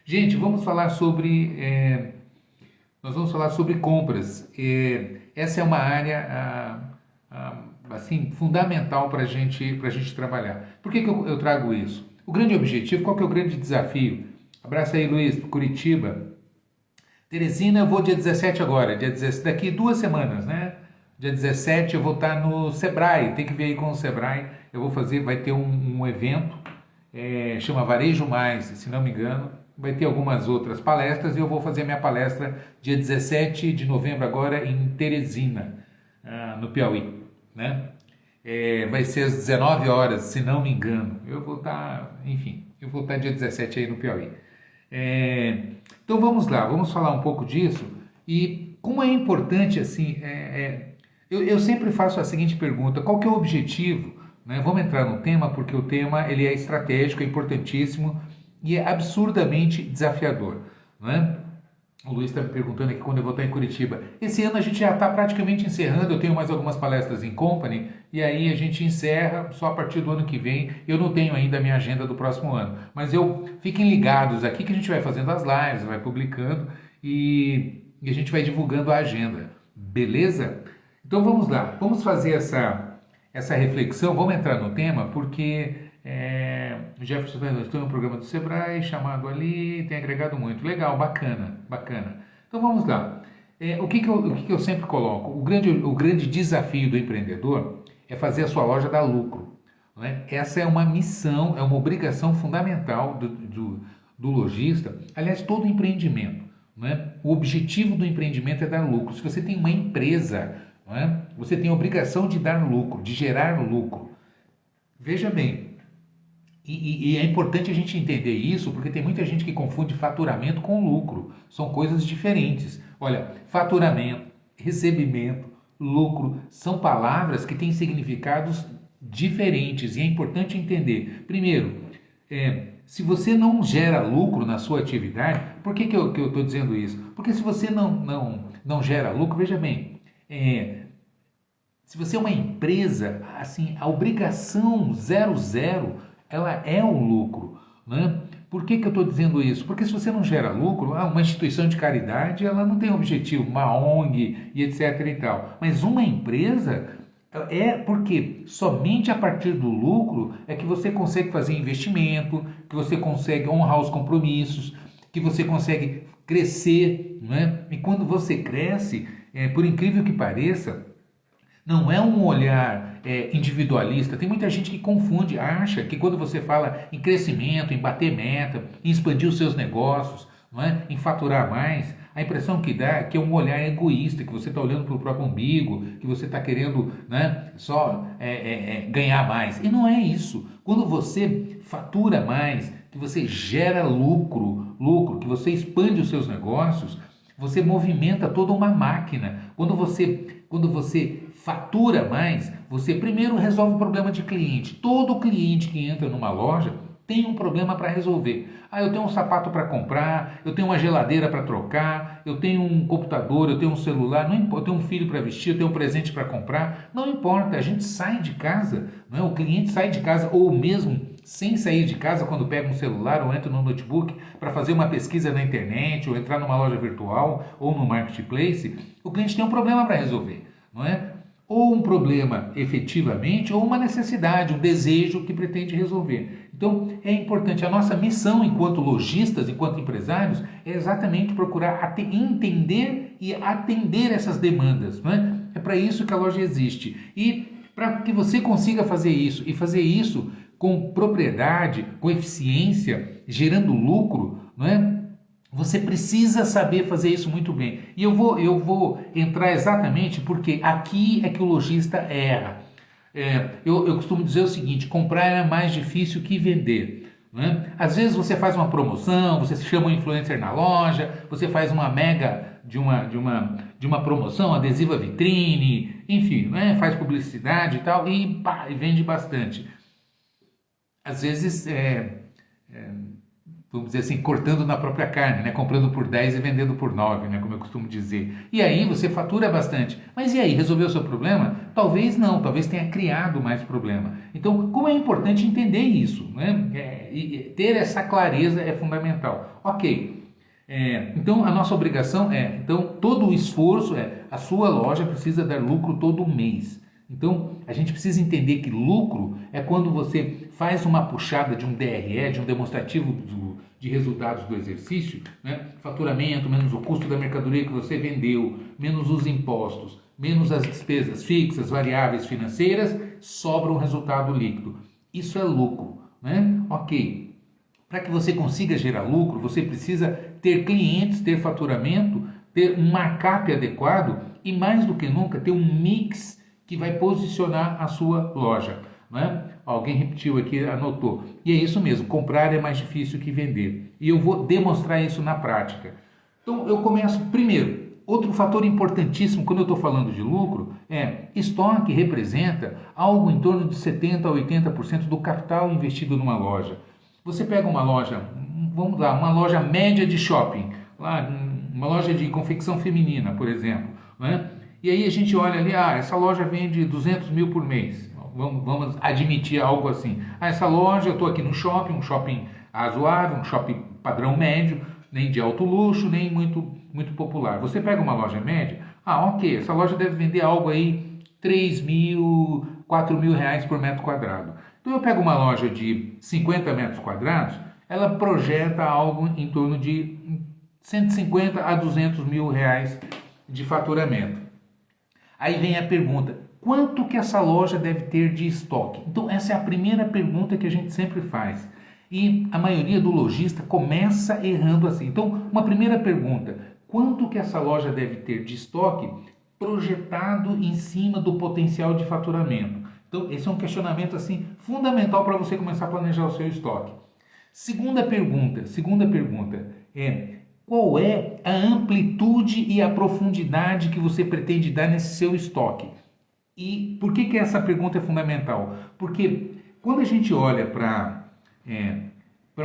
Gente, nós vamos falar sobre compras. Essa é uma área assim fundamental para gente trabalhar. Por que eu trago isso? O grande objetivo, qual que é o grande desafio? Abraço aí, Luiz, Curitiba. Teresina, eu vou dia 17 agora, daqui 2 semanas, né? Dia 17 eu vou estar no Sebrae, tem que ver aí com o Sebrae. Vai ter um evento, chama Varejo Mais, se não me engano. Vai ter algumas outras palestras e eu vou fazer minha palestra dia 17 de novembro agora em Teresina, no Piauí, né? Vai ser às 19 horas, se não me engano. Eu vou estar dia 17 aí no Piauí. Então vamos lá, vamos falar um pouco disso e como é importante assim, eu sempre faço a seguinte pergunta: qual que é o objetivo? Né? Vamos entrar no tema porque o tema ele é estratégico, é importantíssimo e é absurdamente desafiador, né? O Luiz está me perguntando aqui quando eu vou estar em Curitiba. Esse ano a gente já está praticamente encerrando, eu tenho mais algumas palestras em company, e aí a gente encerra só a partir do ano que vem. Eu não tenho ainda a minha agenda do próximo ano, mas fiquem ligados aqui que a gente vai fazendo as lives, vai publicando e a gente vai divulgando a agenda, beleza? Então vamos lá, vamos fazer essa reflexão, vamos entrar no tema, porque o Jefferson Fernandes tem um programa do Sebrae chamado ali, tem agregado muito. Legal, bacana, bacana. Então vamos lá. O que eu sempre coloco? O grande desafio do empreendedor é fazer a sua loja dar lucro. Né? Essa é uma missão, é uma obrigação fundamental do lojista, aliás, todo empreendimento. Né? O objetivo do empreendimento é dar lucro. Se você tem uma empresa, né, você tem a obrigação de dar lucro, de gerar lucro. Veja bem, e é importante a gente entender isso, porque tem muita gente que confunde faturamento com lucro. São coisas diferentes. Olha, faturamento, recebimento, lucro, são palavras que têm significados diferentes e é importante entender. Primeiro, se você não gera lucro na sua atividade, por que eu estou dizendo isso? Porque se você não gera lucro, veja bem, se você é uma empresa, assim, a obrigação 00 ela é o lucro, né? Por que eu estou dizendo isso? Porque se você não gera lucro, uma instituição de caridade, ela não tem objetivo, uma ONG e etc e tal. Mas uma empresa porque somente a partir do lucro é que você consegue fazer investimento, que você consegue honrar os compromissos, que você consegue crescer, né? E quando você cresce, por incrível que pareça, não é um olhar individualista. Tem muita gente que confunde, acha que quando você fala em crescimento, em bater meta, em expandir os seus negócios, não é? Em faturar mais, a impressão que dá é que é um olhar egoísta, que você está olhando para o próprio umbigo, que você está querendo, né, só ganhar mais. E não é isso. Quando você fatura mais, que você gera lucro, que você expande os seus negócios, você movimenta toda uma máquina. Quando você fatura mais, você primeiro resolve o problema de cliente. Todo cliente que entra numa loja tem um problema para resolver. Eu tenho um sapato para comprar, eu tenho uma geladeira para trocar, eu tenho um computador, eu tenho um celular, não importa, eu tenho um filho para vestir, eu tenho um presente para comprar. Não importa, a gente sai de casa, não é? O cliente sai de casa ou mesmo sem sair de casa quando pega um celular ou entra no notebook para fazer uma pesquisa na internet ou entrar numa loja virtual ou no marketplace, o cliente tem um problema para resolver, não é? Ou um problema efetivamente, ou uma necessidade, um desejo que pretende resolver. Então, é importante, a nossa missão enquanto lojistas, enquanto empresários, é exatamente procurar entender e atender essas demandas. Não é? É para isso que a loja existe. E para que você consiga fazer isso, e fazer isso com propriedade, com eficiência, gerando lucro, não é? Você precisa saber fazer isso muito bem. E eu vou entrar exatamente porque aqui é que o lojista erra. Eu costumo dizer o seguinte: comprar é mais difícil que vender. Né? Às vezes você faz uma promoção, você chama um influencer na loja, você faz uma mega de uma promoção, adesiva vitrine, enfim, né? Faz publicidade e tal, e vende bastante. Às vezes vamos dizer assim, cortando na própria carne, né? Comprando por 10 e vendendo por 9, né? Como eu costumo dizer. E aí você fatura bastante. Mas e aí, resolveu o seu problema? Talvez não, talvez tenha criado mais problema. Então, como é importante entender isso, né? E ter essa clareza é fundamental. Ok, então a nossa obrigação então todo o esforço a sua loja precisa dar lucro todo mês. Então, a gente precisa entender que lucro é quando você faz uma puxada de um DRE, de um demonstrativo de resultados do exercício, né? Faturamento, menos o custo da mercadoria que você vendeu, menos os impostos, menos as despesas fixas, variáveis financeiras, sobra um resultado líquido. Isso é lucro, né? Ok. Para que você consiga gerar lucro, você precisa ter clientes, ter faturamento, ter um markup adequado e, mais do que nunca, ter um mix que vai posicionar a sua loja. Né? Alguém repetiu aqui, anotou. E é isso mesmo, comprar é mais difícil que vender. E eu vou demonstrar isso na prática. Então, eu começo primeiro. Outro fator importantíssimo quando eu estou falando de lucro estoque representa algo em torno de 70% a 80% do capital investido numa loja. Você pega uma loja, vamos lá, uma loja média de shopping, lá, uma loja de confecção feminina, por exemplo, né? E aí a gente olha ali, essa loja vende 200 mil por mês, vamos admitir algo assim. Essa loja, eu estou aqui no shopping, um shopping razoável, um shopping padrão médio, nem de alto luxo, nem muito popular. Você pega uma loja média, ok, essa loja deve vender algo aí 3 mil, 4 mil reais por metro quadrado. Então eu pego uma loja de 50 metros quadrados, ela projeta algo em torno de 150 a 200 mil reais de faturamento. Aí vem a pergunta, quanto que essa loja deve ter de estoque? Então essa é a primeira pergunta que a gente sempre faz. E a maioria do lojista começa errando assim. Então, uma primeira pergunta, quanto que essa loja deve ter de estoque projetado em cima do potencial de faturamento? Então, esse é um questionamento assim fundamental para você começar a planejar o seu estoque. Segunda pergunta qual é a amplitude e a profundidade que você pretende dar nesse seu estoque? E por que essa pergunta é fundamental? Porque quando a gente olha para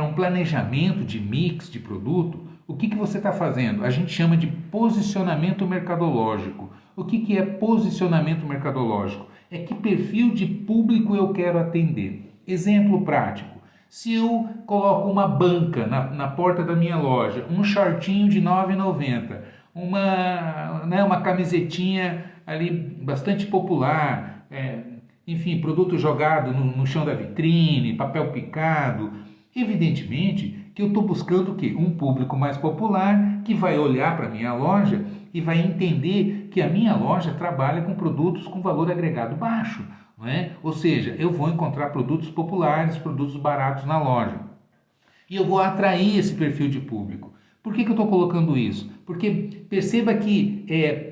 um planejamento de mix de produto, o que você está fazendo? A gente chama de posicionamento mercadológico. O que é posicionamento mercadológico? É que perfil de público eu quero atender. Exemplo prático. Se eu coloco uma banca na porta da minha loja, um shortinho de R$ 9,90, uma camisetinha ali bastante popular, enfim, produto jogado no chão da vitrine, papel picado, evidentemente que eu estou buscando o quê? Um público mais popular que vai olhar para a minha loja e vai entender que a minha loja trabalha com produtos com valor agregado baixo. Não é? Ou seja, eu vou encontrar produtos populares, produtos baratos na loja. E eu vou atrair esse perfil de público. Por que eu estou colocando isso? Porque perceba que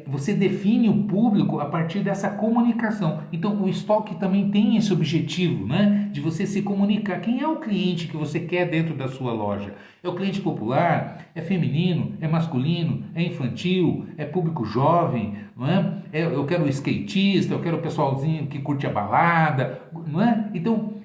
você define o público a partir dessa comunicação. Então, o estoque também tem esse objetivo, né? De você se comunicar. Quem é o cliente que você quer dentro da sua loja? É o cliente popular? É feminino? É masculino? É infantil? É público jovem? Não é? Eu quero o skatista, eu quero o pessoalzinho que curte a balada, não é? Então,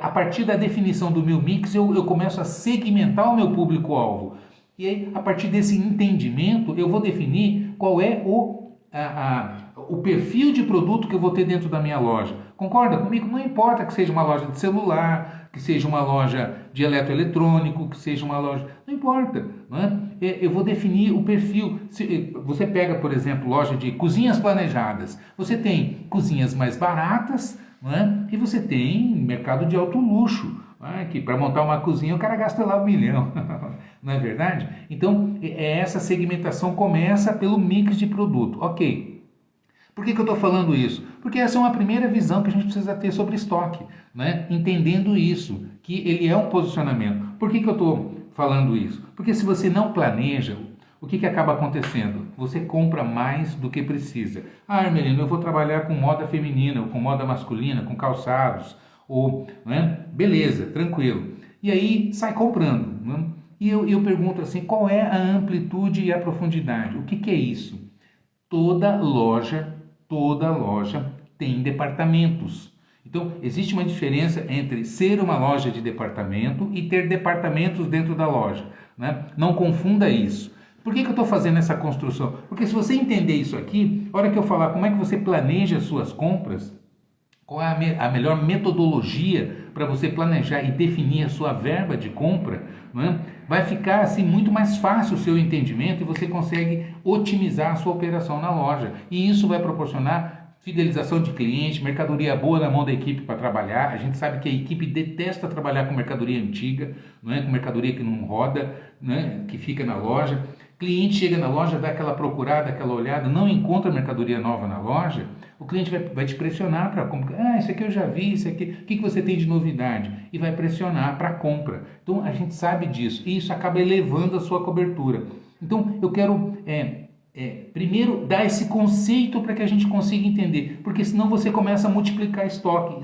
a partir da definição do meu mix, eu começo a segmentar o meu público-alvo. E aí, a partir desse entendimento, eu vou definir qual é o perfil de produto que eu vou ter dentro da minha loja. Concorda comigo? Não importa que seja uma loja de celular, que seja uma loja de eletroeletrônico, que seja uma loja... Não importa, não é? Eu vou definir o perfil. Você pega, por exemplo, loja de cozinhas planejadas. Você tem cozinhas mais baratas, não é? E você tem mercado de alto luxo. Que para montar uma cozinha o cara gasta lá 1 milhão, não é verdade? Então, essa segmentação começa pelo mix de produto. Ok. Por que eu estou falando isso? Porque essa é uma primeira visão que a gente precisa ter sobre estoque, né? Entendendo isso, que ele é um posicionamento. Por que eu estou falando isso? Porque se você não planeja, o que acaba acontecendo? Você compra mais do que precisa. Hermelino, eu vou trabalhar com moda feminina, ou com moda masculina, com calçados, ou, né? Beleza, tranquilo. E aí sai comprando. Né? E eu pergunto assim, qual é a amplitude e a profundidade? O que é isso? Toda loja tem departamentos. Então, existe uma diferença entre ser uma loja de departamento e ter departamentos dentro da loja. Né? Não confunda isso. Por que eu estou fazendo essa construção? Porque se você entender isso aqui, a hora que eu falar como é que você planeja as suas compras, qual é a melhor metodologia para você planejar e definir a sua verba de compra, não é? Vai ficar assim muito mais fácil o seu entendimento e você consegue otimizar a sua operação na loja. E isso vai proporcionar fidelização de cliente, mercadoria boa na mão da equipe para trabalhar. A gente sabe que a equipe detesta trabalhar com mercadoria antiga, não é? Com mercadoria que não roda, né? Que fica na loja. Cliente chega na loja, dá aquela procurada, aquela olhada, não encontra mercadoria nova na loja, o cliente vai te pressionar para comprar. Ah, isso aqui eu já vi, isso aqui, o que você tem de novidade? E vai pressionar para compra. Então a gente sabe disso e isso acaba elevando a sua cobertura. Então eu quero primeiro dar esse conceito para que a gente consiga entender, porque senão você começa a multiplicar estoque.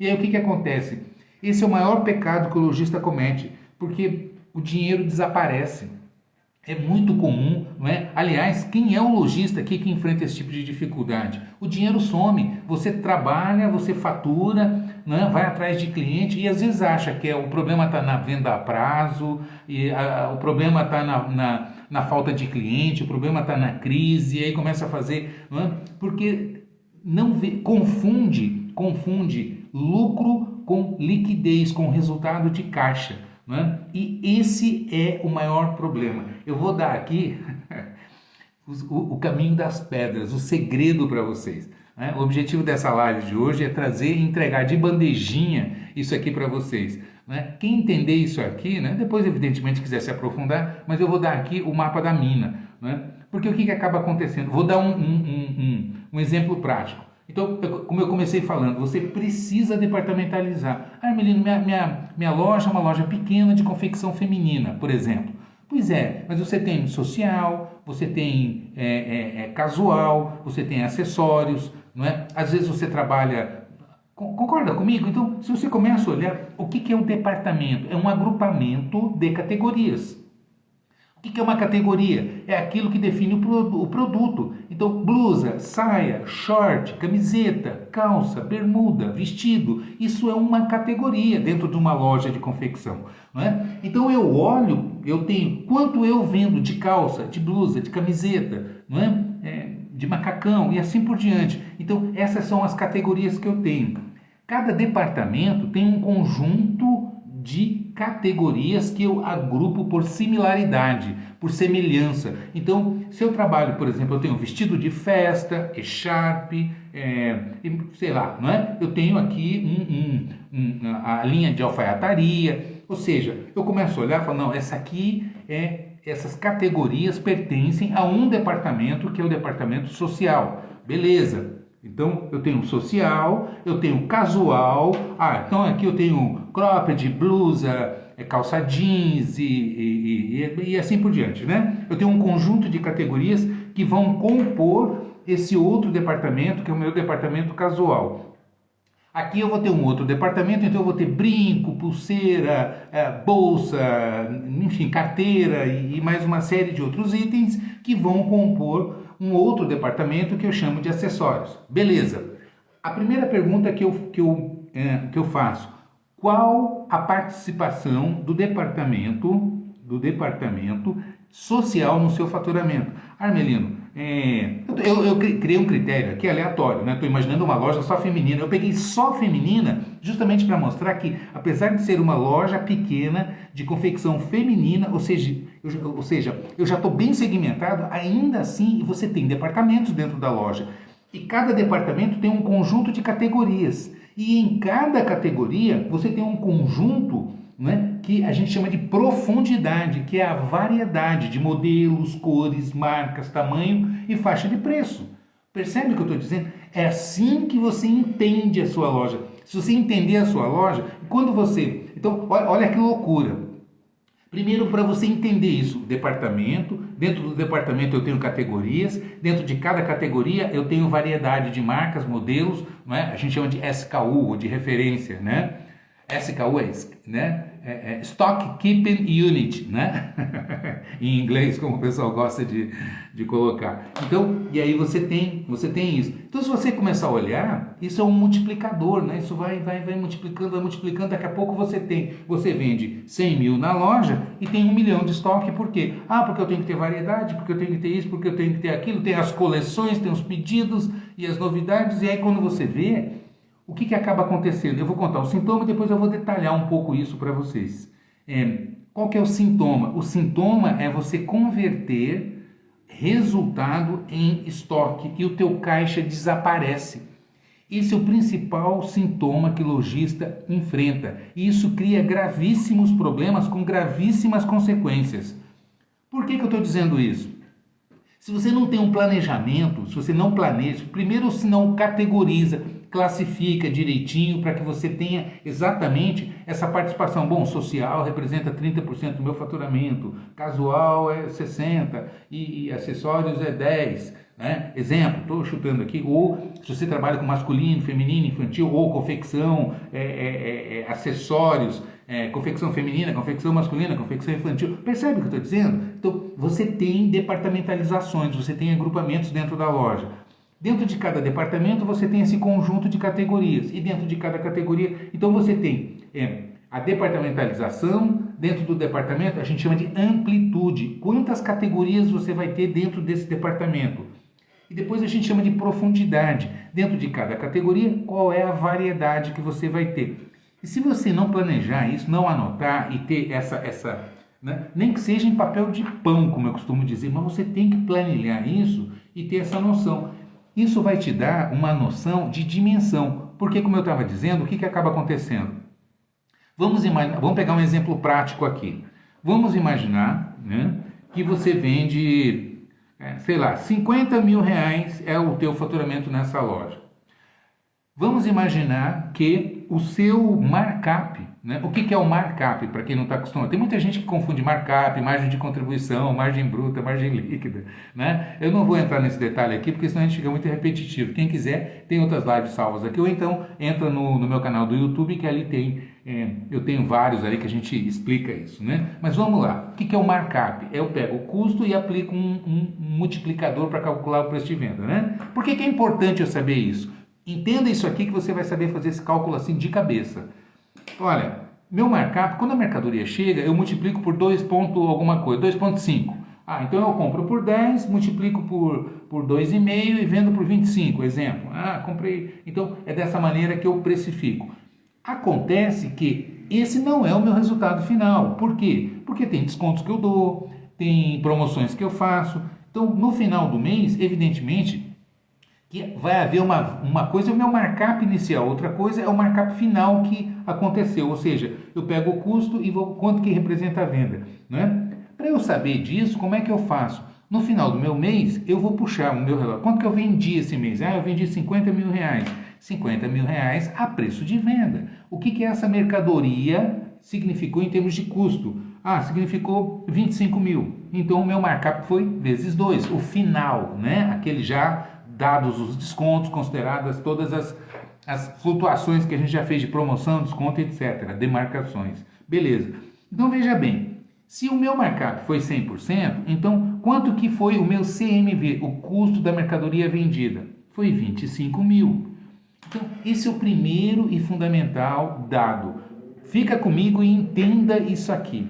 E aí o que acontece? Esse é o maior pecado que o lojista comete, porque o dinheiro desaparece. É muito comum, não é? Aliás, quem é o lojista aqui que enfrenta esse tipo de dificuldade? O dinheiro some, você trabalha, você fatura, não é? Vai atrás de cliente e às vezes acha que o problema está na venda a prazo, o problema está na falta de cliente, o problema está na crise, e aí começa a fazer, não é? Porque confunde lucro com liquidez, com resultado de caixa. Né? E esse é o maior problema. Eu vou dar aqui o caminho das pedras, o segredo para vocês. Né? O objetivo dessa live de hoje é trazer e entregar de bandejinha isso aqui para vocês. Né? Quem entender isso aqui, né? Depois evidentemente quiser se aprofundar, mas eu vou dar aqui o mapa da mina. Né? Porque o que acaba acontecendo? Vou dar um exemplo prático. Então, como eu comecei falando, você precisa departamentalizar. Ah, Armelino, minha loja é uma loja pequena de confecção feminina, por exemplo. Pois é, mas você tem social, você tem casual, você tem acessórios, não é? Às vezes você trabalha... Concorda comigo? Então, se você começa a olhar, o que é um departamento? É um agrupamento de categorias. O que é uma categoria? É aquilo que define o produto. Então, blusa, saia, short, camiseta, calça, bermuda, vestido. Isso é uma categoria dentro de uma loja de confecção. Não é? Então, eu olho, eu tenho quanto eu vendo de calça, de blusa, de camiseta, não é? De macacão e assim por diante. Então, essas são as categorias que eu tenho. Cada departamento tem um conjunto de categorias que eu agrupo por similaridade, por semelhança. Então, se eu trabalho, por exemplo, eu tenho vestido de festa, echarpe, sei lá, não é? Eu tenho aqui a linha de alfaiataria, ou seja, eu começo a olhar e falo, não, essas categorias pertencem a um departamento que é o departamento social. Beleza. Então, eu tenho social, eu tenho casual, então aqui eu tenho cropped, blusa, calça jeans e assim por diante, né? Eu tenho um conjunto de categorias que vão compor esse outro departamento, que é o meu departamento casual. Aqui eu vou ter um outro departamento, então eu vou ter brinco, pulseira, bolsa, enfim, carteira e mais uma série de outros itens que vão compor um outro departamento que eu chamo de acessórios. Beleza. A primeira pergunta que eu faço, qual a participação do departamento social no seu faturamento? Armelino, eu criei um critério aqui aleatório, né? Estou imaginando uma loja só feminina. Eu peguei só feminina justamente para mostrar que, apesar de ser uma loja pequena de confecção feminina, ou seja, eu já estou bem segmentado, ainda assim você tem departamentos dentro da loja. E cada departamento tem um conjunto de categorias. E em cada categoria você tem um conjunto, né, que a gente chama de profundidade, que é a variedade de modelos, cores, marcas, tamanho e faixa de preço. Percebe o que eu estou dizendo? É assim que você entende a sua loja. Se você entender a sua loja, quando você... Então, olha que loucura. Primeiro, para você entender isso, departamento, dentro do departamento eu tenho categorias, dentro de cada categoria eu tenho variedade de marcas, modelos, não é? A gente chama de SKU, ou de referência, né? SKU, né? Stock Keeping Unit, né? Em inglês, como o pessoal gosta de colocar. Então, e aí você tem isso. Então, se você começar a olhar, isso é um multiplicador, né? Isso vai multiplicando, daqui a pouco você vende 100 mil na loja e tem 1 milhão de estoque, por quê? Porque eu tenho que ter variedade, porque eu tenho que ter isso, porque eu tenho que ter aquilo, tem as coleções, tem os pedidos e as novidades, e aí quando você vê, o que acaba acontecendo? Eu vou contar o sintoma e depois eu vou detalhar um pouco isso para vocês. Qual que é o sintoma? O sintoma é você converter resultado em estoque e o teu caixa desaparece. Esse é o principal sintoma que o lojista enfrenta. E isso cria gravíssimos problemas com gravíssimas consequências. Por que eu estou dizendo isso? Se você não tem um planejamento, se você não planeja, primeiro se não categoriza, classifica direitinho para que você tenha exatamente essa participação. Bom, social representa 30% do meu faturamento, casual é 60% e acessórios é 10%. Né? Exemplo, estou chutando aqui, ou se você trabalha com masculino, feminino, infantil, ou confecção, acessórios, confecção feminina, confecção masculina, confecção infantil. Percebe o que eu estou dizendo? Então, você tem departamentalizações, você tem agrupamentos dentro da loja. Dentro de cada departamento você tem esse conjunto de categorias, e dentro de cada categoria, então você tem a departamentalização. Dentro do departamento a gente chama de amplitude, quantas categorias você vai ter dentro desse departamento. E depois a gente chama de profundidade, dentro de cada categoria, qual é a variedade que você vai ter. E se você não planejar isso, não anotar e ter essa né, nem que seja em papel de pão, como eu costumo dizer, mas você tem que planilhar isso e ter essa noção. Isso vai te dar uma noção de dimensão, porque como eu estava dizendo, o que acaba acontecendo? Vamos pegar um exemplo prático aqui. Vamos imaginar, né, que você vende, 50 mil reais é o teu faturamento nessa loja. Vamos imaginar que o seu markup, né? O que é o markup, para quem não está acostumado? Tem muita gente que confunde markup, margem de contribuição, margem bruta, margem líquida, né? Eu não vou entrar nesse detalhe aqui, porque senão a gente fica muito repetitivo. Quem quiser, tem outras lives salvas aqui, ou então entra no meu canal do YouTube, que ali tem, eu tenho vários ali que a gente explica isso, né? Mas vamos lá, o que é o markup? Eu pego o custo e aplico um multiplicador para calcular o preço de venda, né? Por que é importante eu saber isso? Entenda isso aqui que você vai saber fazer esse cálculo assim de cabeça. Olha, meu markup, quando a mercadoria chega, eu multiplico por 2 ponto alguma coisa, 2,5. Então eu compro por 10, multiplico por 2,5 e vendo por 25, exemplo. Comprei. Então é dessa maneira que eu precifico. Acontece que esse não é o meu resultado final. Por quê? Porque tem descontos que eu dou, tem promoções que eu faço. Então no final do mês, evidentemente, que vai haver uma coisa é o meu markup inicial, outra coisa é o markup final que aconteceu, ou seja, eu pego o custo e vou quanto que representa a venda, né? Para eu saber disso, como é que eu faço? No final do meu mês, eu vou puxar o meu relatório. Quanto que eu vendi esse mês? Eu vendi 50 mil reais. 50 mil reais a preço de venda. O que essa mercadoria significou em termos de custo? Significou 25 mil. Então o meu markup foi vezes 2, o final, né? Aquele já dados os descontos, consideradas todas as flutuações que a gente já fez de promoção, desconto, etc. Demarcações. Beleza. Então veja bem, se o meu markup foi 100%, então quanto que foi o meu CMV, o custo da mercadoria vendida? Foi 25 mil. Então esse é o primeiro e fundamental dado. Fica comigo e entenda isso aqui.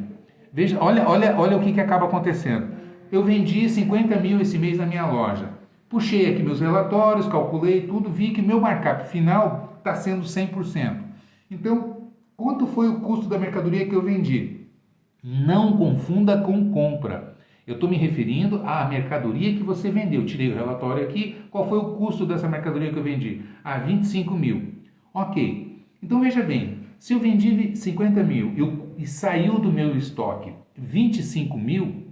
Veja, olha o que acaba acontecendo. Eu vendi 50 mil esse mês na minha loja. Puxei aqui meus relatórios, calculei tudo, vi que meu markup final está sendo 100%. Então, quanto foi o custo da mercadoria que eu vendi? Não confunda com compra. Eu estou me referindo à mercadoria que você vendeu. Tirei o relatório aqui, qual foi o custo dessa mercadoria que eu vendi? 25 mil. Ok. Então, veja bem, se eu vendi 50 mil e saiu do meu estoque 25 mil,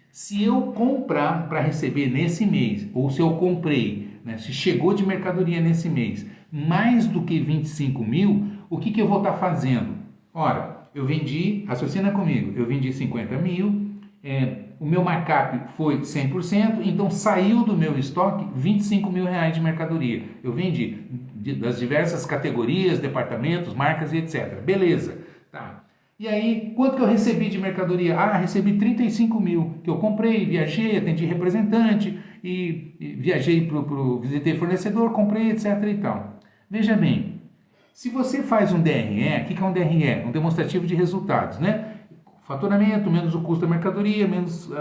se eu comprar para receber nesse mês, ou se eu comprei, né, se chegou de mercadoria nesse mês, mais do que 25 mil, o que eu vou estar fazendo? Ora, eu vendi, raciocina comigo, eu vendi 50 mil, o meu markup foi 100%, então saiu do meu estoque R$ 25.000 de mercadoria. Eu vendi das diversas categorias, departamentos, marcas e etc. Beleza, tá. E aí, quanto que eu recebi de mercadoria? Recebi 35 mil, que eu comprei, viajei, atendi representante, e viajei visitei fornecedor, comprei, etc e tal. Veja bem, se você faz um DRE, o que é um DRE? Um demonstrativo de resultados, né? Faturamento, menos o custo da mercadoria, menos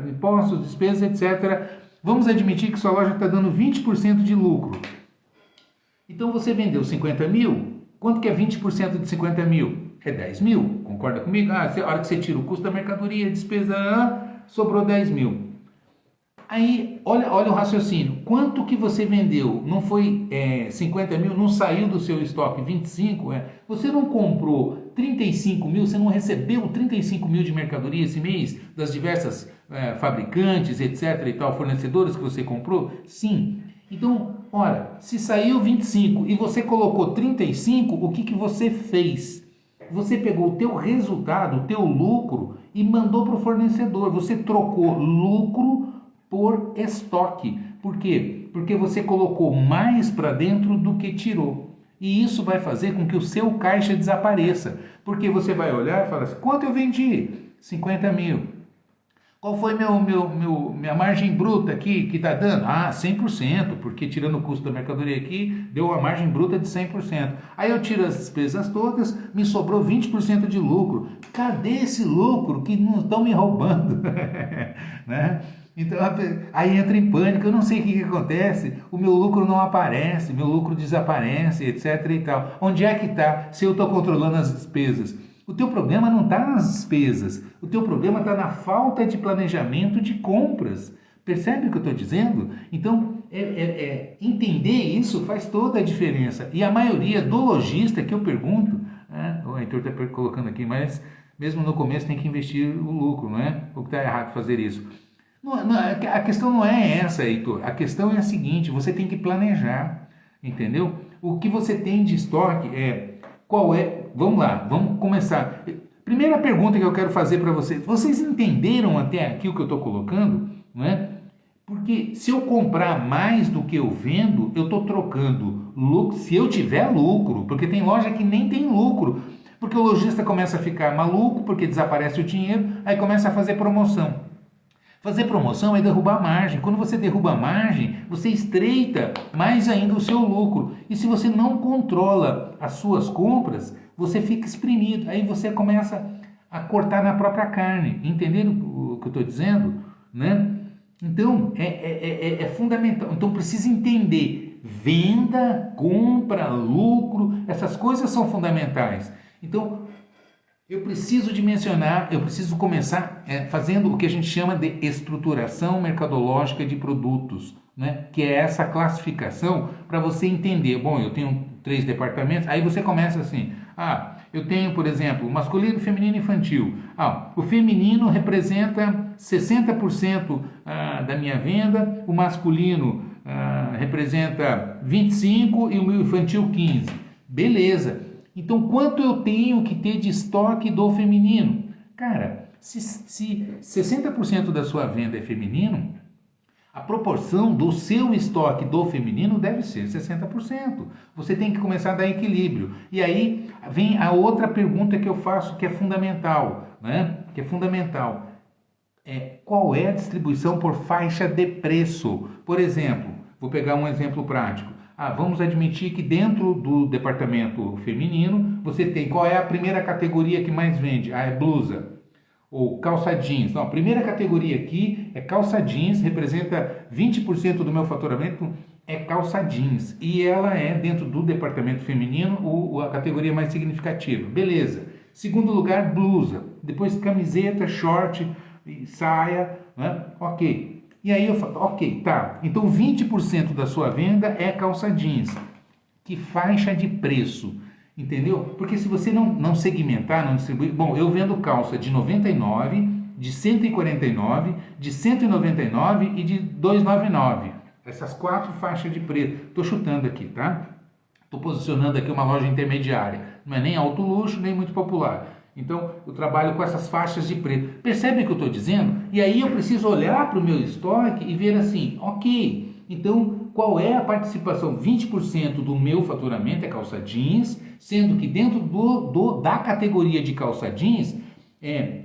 impostos, despesas, etc. Vamos admitir que sua loja está dando 20% de lucro. Então você vendeu 50 mil, quanto que é 20% de 50 mil? É 10 mil, concorda comigo? A hora que você tira o custo da mercadoria, despesa, sobrou 10 mil. Aí, olha o raciocínio, quanto que você vendeu? Não foi 50 mil, não saiu do seu estoque 25? Você não comprou 35 mil, você não recebeu 35 mil de mercadoria esse mês, das diversas fabricantes, etc e tal, fornecedores que você comprou? Sim. Então, ora, se saiu 25 e você colocou 35, o que você fez? Você pegou o teu resultado, o teu lucro e mandou para o fornecedor. Você trocou lucro por estoque. Por quê? Porque você colocou mais para dentro do que tirou. E isso vai fazer com que o seu caixa desapareça. Porque você vai olhar e falar assim, quanto eu vendi? 50 mil. Qual foi minha margem bruta aqui que está dando? 100%, porque tirando o custo da mercadoria aqui, deu uma margem bruta de 100%. Aí eu tiro as despesas todas, me sobrou 20% de lucro. Cadê esse lucro que não estão me roubando? Né? Então, aí entra em pânico, eu não sei o que acontece, o meu lucro não aparece, meu lucro desaparece, etc e tal. Onde é que está se eu estou controlando as despesas? O teu problema não está nas despesas, o teu problema está na falta de planejamento de compras. Percebe o que eu estou dizendo? Então, entender isso faz toda a diferença. E a maioria do lojista que eu pergunto, o Heitor está colocando aqui, mas mesmo no começo tem que investir o lucro, não é? O que está errado fazer isso? A questão não é essa, Heitor. A questão é a seguinte, você tem que planejar, entendeu? O que você tem de estoque qual é? Vamos lá, vamos começar. Primeira pergunta que eu quero fazer para vocês. Vocês entenderam até aqui o que eu estou colocando? Não é? Porque se eu comprar mais do que eu vendo, eu estou trocando lucro. Se eu tiver lucro, porque tem loja que nem tem lucro. Porque o lojista começa a ficar maluco, porque desaparece o dinheiro, aí começa a fazer promoção. Fazer promoção é derrubar a margem. Quando você derruba a margem, você estreita mais ainda o seu lucro. E se você não controla as suas compras, você fica exprimido. Aí você começa a cortar na própria carne. Entenderam o que eu estou dizendo? Né? Então, é fundamental. Então, precisa entender. Venda, compra, lucro, essas coisas são fundamentais. Então, eu preciso dimensionar, eu preciso começar fazendo o que a gente chama de estruturação mercadológica de produtos, né? Que é essa classificação para você entender. Bom, eu tenho 3 departamentos, aí você começa assim, eu tenho, por exemplo, masculino, feminino e infantil. O feminino representa 60% da minha venda, o masculino representa 25% e o meu infantil 15%. Beleza. Então, quanto eu tenho que ter de estoque do feminino? Cara, se 60% da sua venda é feminino, a proporção do seu estoque do feminino deve ser 60%. Você tem que começar a dar equilíbrio. E aí vem a outra pergunta que eu faço que é fundamental, né? Que é fundamental. Qual é a distribuição por faixa de preço? Por exemplo, vou pegar um exemplo prático. Vamos admitir que dentro do departamento feminino, você tem qual é a primeira categoria que mais vende? É blusa ou calça jeans. Não, a primeira categoria aqui é calça jeans, representa 20% do meu faturamento, é calça jeans. E ela é, dentro do departamento feminino, a categoria mais significativa. Beleza. Segundo lugar, blusa. Depois camiseta, short, saia, né? Ok. E aí eu falo, ok, tá, então 20% da sua venda é calça jeans. Que faixa de preço, entendeu? Porque se você não segmentar, não distribuir... Bom, eu vendo calça de 99, de 149, de 199 e de 299. Essas 4 faixas de preço. Estou chutando aqui, tá? Estou posicionando aqui uma loja intermediária. Não é nem alto luxo, nem muito popular. Então, eu trabalho com essas faixas de preço. Percebe o que eu estou dizendo? E aí eu preciso olhar para o meu estoque e ver assim, ok, então qual é a participação? 20% do meu faturamento é calça jeans, sendo que dentro da categoria de calça jeans,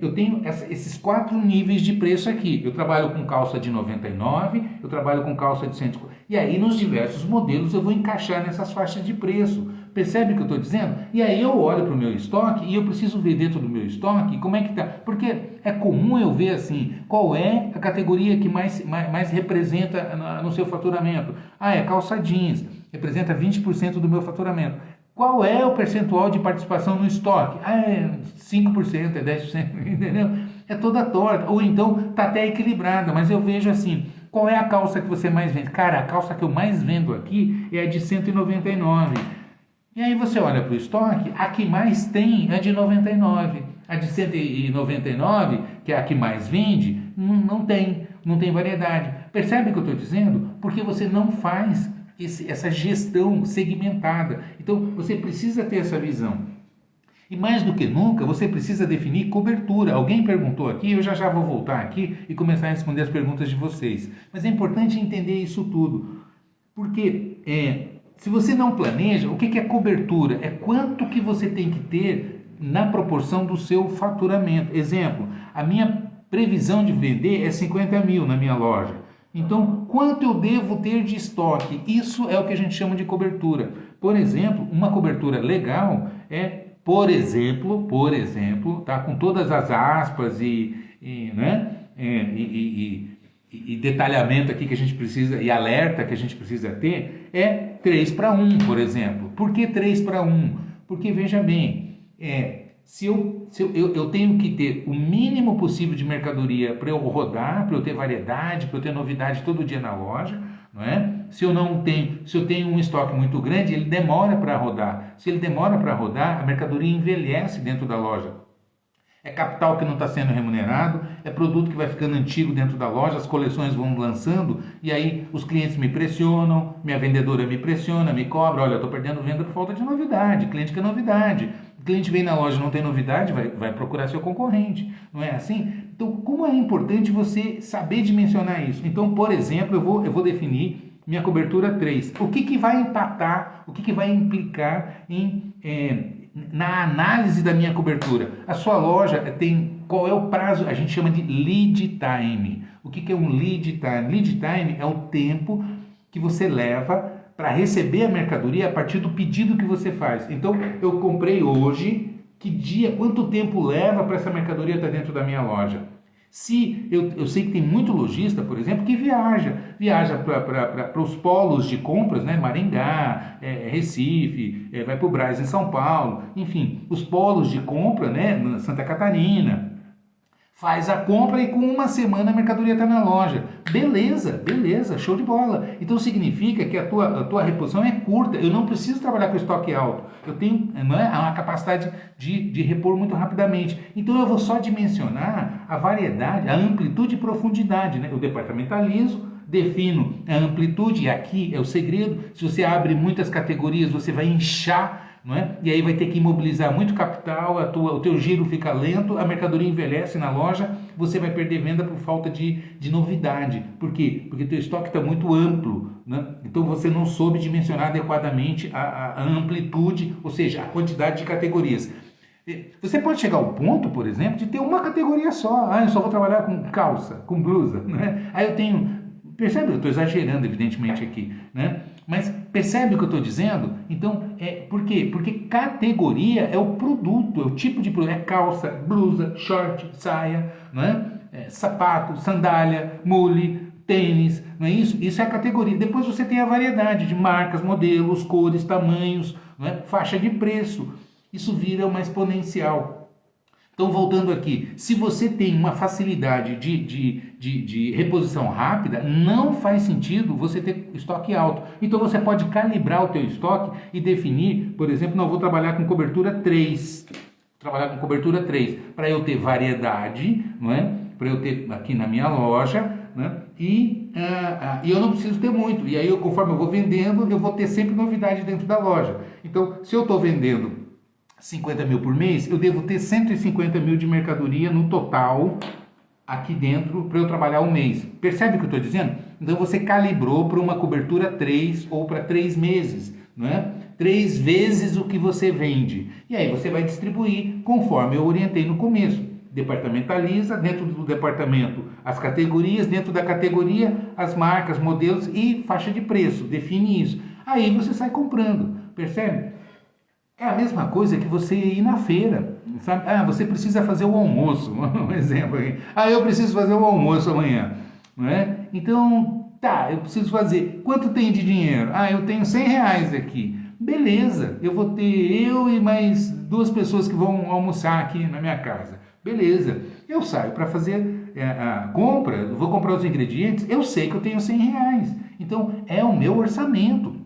eu tenho esses 4 níveis de preço aqui. Eu trabalho com calça de 99, eu trabalho com calça de 150. E aí nos diversos modelos eu vou encaixar nessas faixas de preço. Percebe o que eu estou dizendo? E aí eu olho para o meu estoque e eu preciso ver dentro do meu estoque como é que está. Porque é comum eu ver assim, qual é a categoria que mais representa no seu faturamento. É calça jeans, representa 20% do meu faturamento. Qual é o percentual de participação no estoque? É 5%, é 10%, entendeu? É toda torta. Ou então está até equilibrada, mas eu vejo assim, qual é a calça que você mais vende? Cara, a calça que eu mais vendo aqui é a de 199. E aí você olha para o estoque, a que mais tem é de 99. A de 199, que é a que mais vende, não tem variedade. Percebe o que eu estou dizendo? Porque você não faz essa gestão segmentada. Então você precisa ter essa visão. E mais do que nunca, você precisa definir cobertura. Alguém perguntou aqui, eu já vou voltar aqui e começar a responder as perguntas de vocês. Mas é importante entender isso tudo. Porque se você não planeja, o que é cobertura? É quanto que você tem que ter na proporção do seu faturamento. Exemplo, a minha previsão de vender é 50 mil na minha loja. Então, quanto eu devo ter de estoque? Isso é o que a gente chama de cobertura. Por exemplo, uma cobertura legal é, por exemplo, tá, com todas as aspas e detalhamento aqui que a gente precisa, e alerta que a gente precisa ter, é 3:1, por exemplo. Por que 3:1? Porque, veja bem, se eu tenho que ter o mínimo possível de mercadoria para eu rodar, para eu ter variedade, para eu ter novidade todo dia na loja, não é? Se eu tenho um estoque muito grande, ele demora para rodar. Se ele demora para rodar, a mercadoria envelhece dentro da loja. É capital que não está sendo remunerado, é produto que vai ficando antigo dentro da loja, as coleções vão lançando e aí os clientes me pressionam, minha vendedora me pressiona, me cobra, olha, eu estou perdendo venda por falta de novidade, cliente quer novidade. O cliente vem na loja e não tem novidade, vai procurar seu concorrente, não é assim? Então, como é importante você saber dimensionar isso? Então, por exemplo, eu vou definir minha cobertura 3. O que vai impactar, o que vai implicar na análise da minha cobertura? A sua loja tem qual é o prazo? A gente chama de lead time. O que é um lead time? Lead time é o tempo que você leva para receber a mercadoria a partir do pedido que você faz. Então, eu comprei hoje, quanto tempo leva para essa mercadoria estar dentro da minha loja? Se eu sei que tem muito lojista, por exemplo, que viaja para os polos de compras, né? Maringá, Recife, vai para o Brás em São Paulo, enfim, os polos de compra, né? Santa Catarina. Faz a compra e com uma semana a mercadoria está na loja. Beleza, show de bola. Então significa que a tua reposição é curta. Eu não preciso trabalhar com estoque alto. Eu tenho uma capacidade de repor muito rapidamente. Então eu vou só dimensionar a variedade, a amplitude e profundidade. Né? Eu departamentalizo, defino a amplitude, e aqui é o segredo. Se você abre muitas categorias, você vai inchar, não é? E aí vai ter que imobilizar muito capital, o teu giro fica lento, a mercadoria envelhece na loja, você vai perder venda por falta de novidade. Por quê? Porque teu estoque está muito amplo, né? Então você não soube dimensionar adequadamente a amplitude, ou seja, a quantidade de categorias. Você pode chegar ao ponto, por exemplo, de ter uma categoria só. Eu só vou trabalhar com calça, com blusa, né? Aí eu tenho... Percebe? Eu estou exagerando, evidentemente, aqui, né? Mas percebe o que eu estou dizendo? Então, por quê? Porque categoria é o produto, é o tipo de produto. É calça, blusa, short, saia, né? Sapato, sandália, mule, tênis, não é isso? Isso é a categoria. Depois você tem a variedade de marcas, modelos, cores, tamanhos, né? Faixa de preço. Isso vira uma exponencial. Então, voltando aqui, se você tem uma facilidade de reposição rápida, não faz sentido você ter estoque alto. Então, você pode calibrar o teu estoque e definir, por exemplo, não, vou trabalhar com cobertura 3. Trabalhar com cobertura 3, para eu ter variedade, não é? Para eu ter aqui na minha loja, né? E eu não preciso ter muito. E aí, conforme eu vou vendendo, eu vou ter sempre novidade dentro da loja. Então, se eu estou vendendo 50 mil por mês, eu devo ter 150 mil de mercadoria no total aqui dentro para eu trabalhar um mês. Percebe o que eu estou dizendo? Então você calibrou para uma cobertura 3 ou para 3 meses, não é? 3 vezes o que você vende. E aí você vai distribuir conforme eu orientei no começo. Departamentaliza, dentro do departamento as categorias, dentro da categoria as marcas, modelos e faixa de preço. Define isso. Aí você sai comprando, percebe? É a mesma coisa que você ir na feira, sabe? Ah, você precisa fazer o almoço, um exemplo aqui. Ah, eu preciso fazer o almoço amanhã, não é? Então, tá, eu preciso fazer. Quanto tem de dinheiro? Ah, eu tenho 100 reais aqui. Beleza, eu vou ter eu e mais 2 pessoas que vão almoçar aqui na minha casa. Beleza, eu saio para fazer a compra, vou comprar os ingredientes, eu sei que eu tenho 100 reais. Então, é o meu orçamento.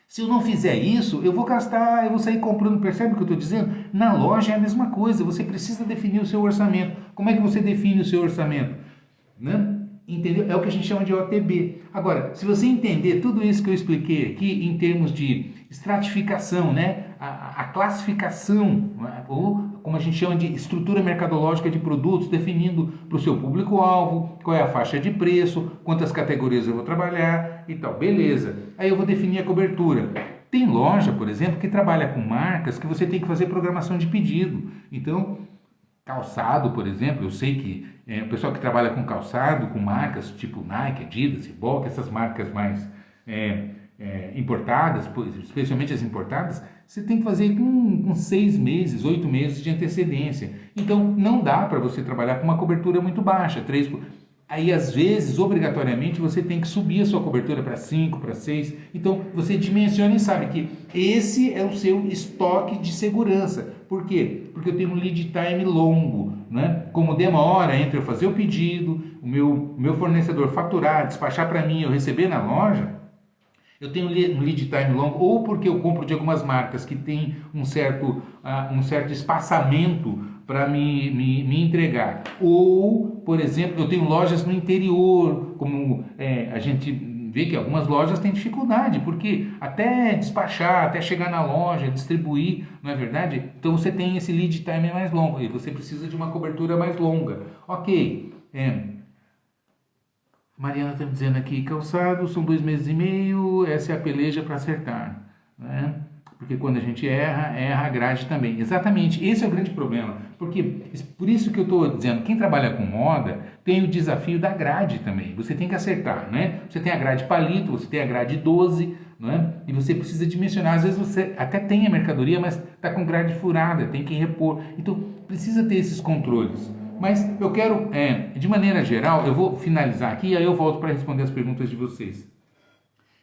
Se eu não fizer isso, eu vou gastar, eu vou sair comprando, percebe o que eu estou dizendo? Na loja é a mesma coisa, você precisa definir o seu orçamento. Como é que você define o seu orçamento? Né? Entendeu? É o que a gente chama de OTB. Agora, se você entender tudo isso que eu expliquei aqui em termos de estratificação, né? A classificação, ou como a gente chama de estrutura mercadológica de produtos, definindo para o seu público-alvo, qual é a faixa de preço, quantas categorias eu vou trabalhar e tal. Beleza. Aí eu vou definir a cobertura. Tem loja, por exemplo, que trabalha com marcas que você tem que fazer programação de pedido. Então, calçado, por exemplo, eu sei que o pessoal que trabalha com calçado, com marcas tipo Nike, Adidas, Reebok, essas marcas mais importadas, especialmente as importadas, você tem que fazer com 6 meses, 8 meses de antecedência. Então, não dá para você trabalhar com uma cobertura muito baixa, 3. Aí, às vezes, obrigatoriamente, você tem que subir a sua cobertura para 5, para 6. Então, você dimensiona e sabe que esse é o seu estoque de segurança. Por quê? Porque eu tenho um lead time longo, né? Como demora entre eu fazer o pedido, o meu fornecedor faturar, despachar para mim, eu receber na loja, eu tenho um lead time longo, ou porque eu compro de algumas marcas que tem um certo espaçamento para me entregar. Ou, por exemplo, eu tenho lojas no interior, como a gente vê que algumas lojas têm dificuldade, porque até despachar, até chegar na loja, distribuir, não é verdade? Então você tem esse lead time mais longo, e você precisa de uma cobertura mais longa. Ok, Mariana está me dizendo aqui, calçado, são 2 meses e meio, essa é a peleja para acertar, né? Porque quando a gente erra a grade também. Exatamente, esse é o grande problema. Porque, por isso que eu estou dizendo, quem trabalha com moda tem o desafio da grade também. Você tem que acertar, né? Você tem a grade palito, você tem a grade 12, né? E você precisa dimensionar. Às vezes você até tem a mercadoria, mas está com grade furada, tem que repor. Então, precisa ter esses controles. Mas eu quero, de maneira geral, eu vou finalizar aqui e aí eu volto para responder as perguntas de vocês.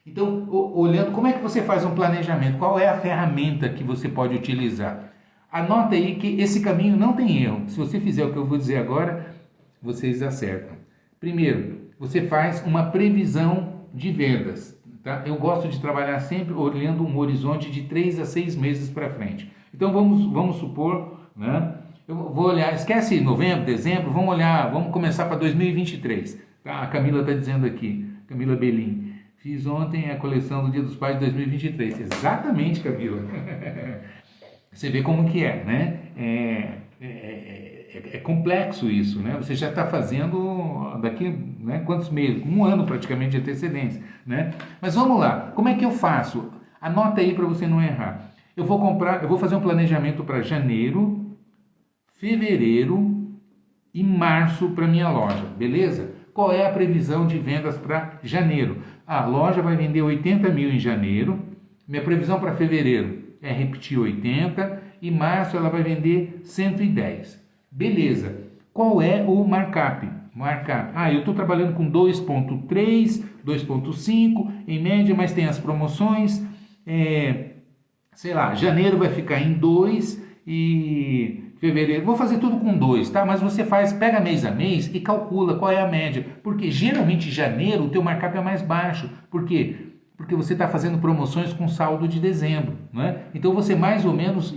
Então, olhando, como é que você faz um planejamento? Qual é a ferramenta que você pode utilizar? Anota aí que esse caminho não tem erro. Se você fizer o que eu vou dizer agora, vocês acertam. Primeiro, você faz uma previsão de vendas. Tá? Eu gosto de trabalhar sempre olhando um horizonte de 3 a 6 meses para frente. Então, vamos supor, né? Eu vou olhar, esquece novembro, dezembro, vamos começar para 2023. Tá? A Camila está dizendo aqui, Camila Belim. Fiz ontem a coleção do Dia dos Pais de 2023. Exatamente, Camila. Você vê como que é, né? É complexo isso, né? Você já está fazendo daqui, né, quantos meses? 1 ano praticamente de antecedência, né? Mas vamos lá, como é que eu faço? Anota aí para você não errar. Eu vou fazer um planejamento para janeiro, fevereiro e março para minha loja, beleza? Qual é a previsão de vendas para janeiro? A loja vai vender 80 mil em janeiro, minha previsão para fevereiro é repetir 80 e março ela vai vender 110. Beleza, qual é o markup? Eu estou trabalhando com 2.3, 2.5 em média, mas tem as promoções, sei lá, janeiro vai ficar em 2 e fevereiro, vou fazer tudo com 2, tá? Mas você pega mês a mês e calcula qual é a média, porque geralmente em janeiro o teu markup é mais baixo. Por quê? Porque você está fazendo promoções com saldo de dezembro, né? Então você mais ou menos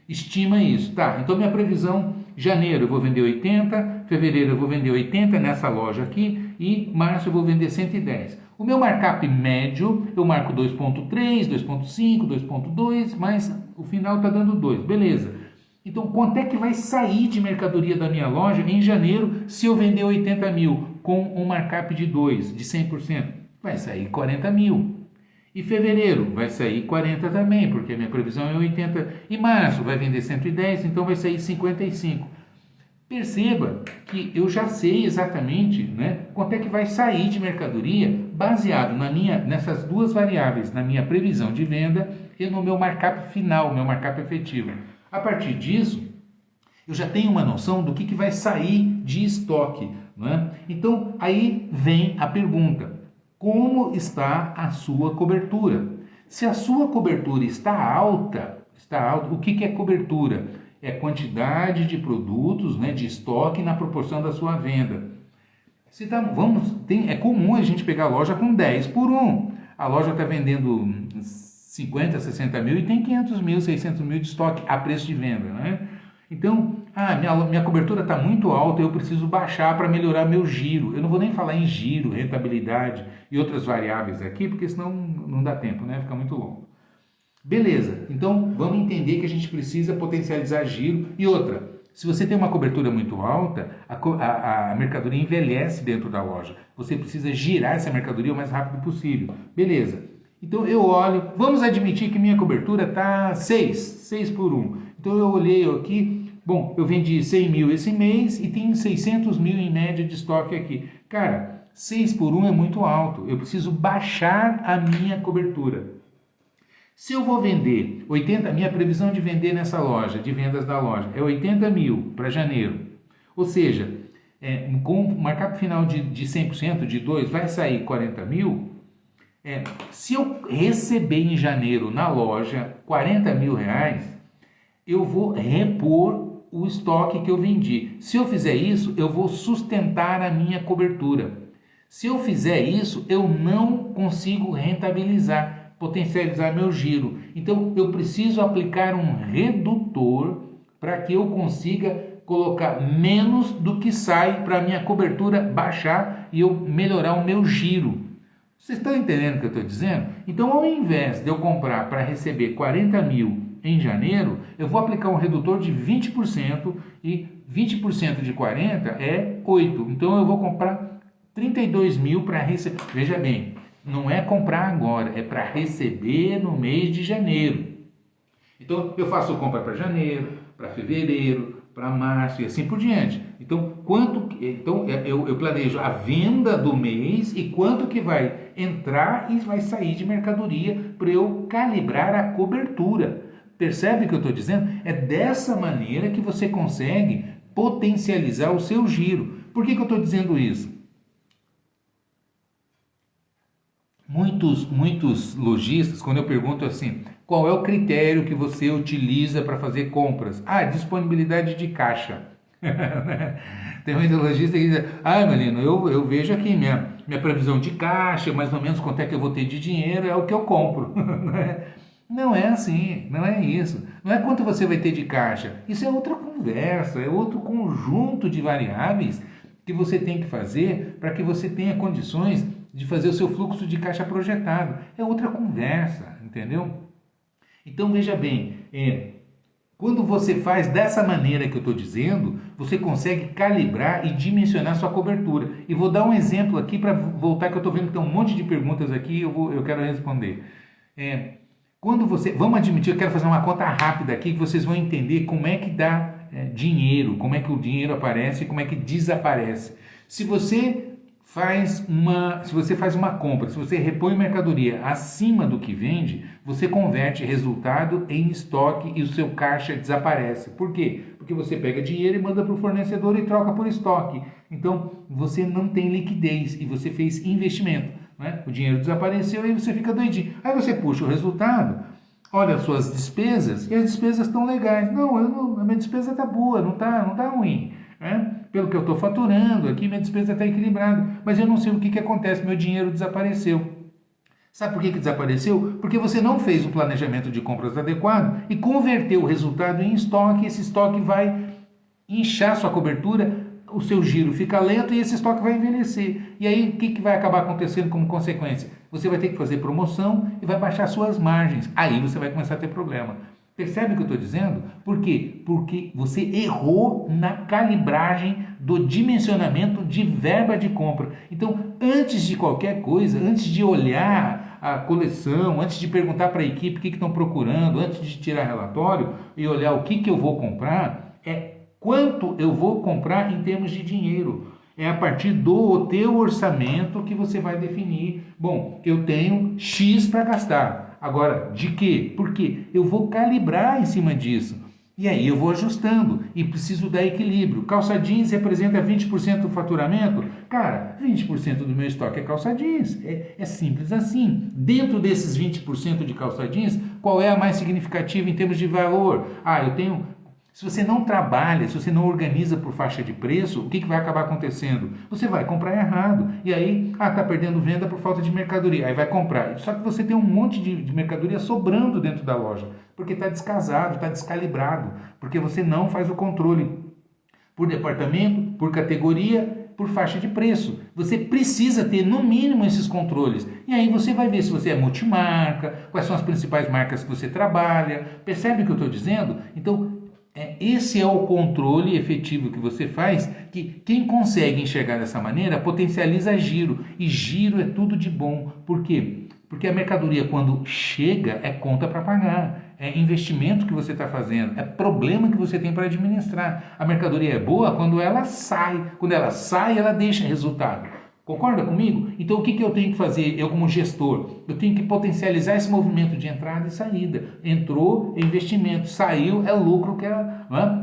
estima isso, tá? Então minha previsão, janeiro eu vou vender 80, fevereiro eu vou vender 80 nessa loja aqui e março eu vou vender 110. O meu markup médio, eu marco 2.3, 2.5, 2.2, mas o final está dando 2, beleza. Então, quanto é que vai sair de mercadoria da minha loja em janeiro se eu vender 80 mil com um markup de 2, de 100%? Vai sair 40 mil. E fevereiro vai sair 40 também, porque a minha previsão é 80. E março vai vender 110, então vai sair 55. Perceba que eu já sei exatamente, né, quanto é que vai sair de mercadoria baseado nessas duas variáveis, na minha previsão de venda e no meu markup final, meu markup efetivo. A partir disso, eu já tenho uma noção do que vai sair de estoque. Não é? Então, aí vem a pergunta: como está a sua cobertura? Se a sua cobertura está alta, o que é cobertura? É quantidade de produtos, né, de estoque na proporção da sua venda. É comum a gente pegar a loja com 10 por 1. A loja está vendendo 50, 60 mil e tem 500 mil, 600 mil de estoque a preço de venda. Né? Então, minha cobertura está muito alta, eu preciso baixar para melhorar meu giro. Eu não vou nem falar em giro, rentabilidade e outras variáveis aqui, porque senão não dá tempo, né? Fica muito longo. Beleza, então vamos entender que a gente precisa potencializar giro. E outra, se você tem uma cobertura muito alta, a mercadoria envelhece dentro da loja. Você precisa girar essa mercadoria o mais rápido possível. Beleza, então eu olho, vamos admitir que minha cobertura está 6 por 1. Então eu olhei aqui, bom, eu vendi 100 mil esse mês e tenho 600 mil em média de estoque aqui. Cara, 6 por 1 é muito alto, eu preciso baixar a minha cobertura. Se eu vou vender 80, minha previsão de vender nessa loja, de vendas da loja, é 80 mil para janeiro. Ou seja, com o markup final de 100%, de 2, vai sair 40 mil. Se eu receber em janeiro na loja 40 mil reais, eu vou repor o estoque que eu vendi. Se eu fizer isso, eu vou sustentar a minha cobertura. Se eu fizer isso, eu não consigo rentabilizar, potencializar meu giro. Então, eu preciso aplicar um redutor para que eu consiga colocar menos do que sai para a minha cobertura baixar e eu melhorar o meu giro. Vocês estão entendendo o que eu estou dizendo? Então, ao invés de eu comprar para receber 40 mil em janeiro, eu vou aplicar um redutor de 20% e 20% de 40 é 8. Então, eu vou comprar 32 mil para receber. Veja bem, não é comprar agora, é para receber no mês de janeiro. Então, eu faço compra para janeiro, para fevereiro, para março e assim por diante. Então, eu planejo a venda do mês e quanto que vai entrar e vai sair de mercadoria para eu calibrar a cobertura. Percebe o que eu estou dizendo? É dessa maneira que você consegue potencializar o seu giro. Por que eu estou dizendo isso? Muitos lojistas, quando eu pergunto assim, qual é o critério que você utiliza para fazer compras? Disponibilidade de caixa. Tem muito lojista que diz, Melino, eu vejo aqui minha previsão de caixa, mais ou menos quanto é que eu vou ter de dinheiro, é o que eu compro. Não é assim, não é isso. Não é quanto você vai ter de caixa. Isso é outra conversa, é outro conjunto de variáveis que você tem que fazer para que você tenha condições de fazer o seu fluxo de caixa projetado. É outra conversa, entendeu? Então, veja bem, quando você faz dessa maneira que eu estou dizendo, você consegue calibrar e dimensionar sua cobertura. E vou dar um exemplo aqui para voltar, que eu estou vendo que tem um monte de perguntas aqui e eu quero responder. Vamos admitir, eu quero fazer uma conta rápida aqui, que vocês vão entender como é que dá dinheiro, como é que o dinheiro aparece e como é que desaparece. Se você faz uma compra, se você repõe mercadoria acima do que vende, você converte resultado em estoque e o seu caixa desaparece. Por quê? Porque você pega dinheiro e manda para o fornecedor e troca por estoque. Então, você não tem liquidez e você fez investimento. Né? O dinheiro desapareceu e você fica doidinho. Aí você puxa o resultado, olha as suas despesas e as despesas estão legais. A minha despesa está boa, não tá ruim. Pelo que eu estou faturando aqui, minha despesa está equilibrada, mas eu não sei o que acontece, meu dinheiro desapareceu. Sabe por que desapareceu? Porque você não fez o planejamento de compras adequado e converteu o resultado em estoque, e esse estoque vai inchar sua cobertura o seu giro fica lento e esse estoque vai envelhecer. E aí, o que vai acabar acontecendo como consequência? Você vai ter que fazer promoção e vai baixar suas margens. Aí você vai começar a ter problema. Percebe o que eu estou dizendo? Por quê? Porque você errou na calibragem do dimensionamento de verba de compra. Então, antes de qualquer coisa, antes de olhar a coleção, antes de perguntar para a equipe o que estão procurando, antes de tirar relatório e olhar o que eu vou comprar, é quanto eu vou comprar em termos de dinheiro. É a partir do teu orçamento que você vai definir. Bom, eu tenho X para gastar. Agora, de quê? Porque eu vou calibrar em cima disso. E aí eu vou ajustando e preciso dar equilíbrio. Calça jeans representa 20% do faturamento? Cara, 20% do meu estoque é calça jeans. É simples assim. Dentro desses 20% de calça jeans, qual é a mais significativa em termos de valor? Eu tenho... Se você não trabalha, se você não organiza por faixa de preço, o que vai acabar acontecendo? Você vai comprar errado. E aí, está perdendo venda por falta de mercadoria. Aí vai comprar. Só que você tem um monte de mercadoria sobrando dentro da loja. Porque está descasado, está descalibrado. Porque você não faz o controle por departamento, por categoria, por faixa de preço. Você precisa ter, no mínimo, esses controles. E aí você vai ver se você é multimarca, quais são as principais marcas que você trabalha. Percebe o que eu estou dizendo? Então, esse é o controle efetivo que você faz, que quem consegue enxergar dessa maneira potencializa giro, e giro é tudo de bom. Por quê? Porque a mercadoria, quando chega, é conta para pagar, é investimento que você está fazendo, é problema que você tem para administrar. A mercadoria é boa quando ela sai, ela deixa resultado. Concorda comigo? Então o que eu tenho que fazer, eu como gestor? Eu tenho que potencializar esse movimento de entrada e saída. Entrou, é investimento. Saiu, é lucro,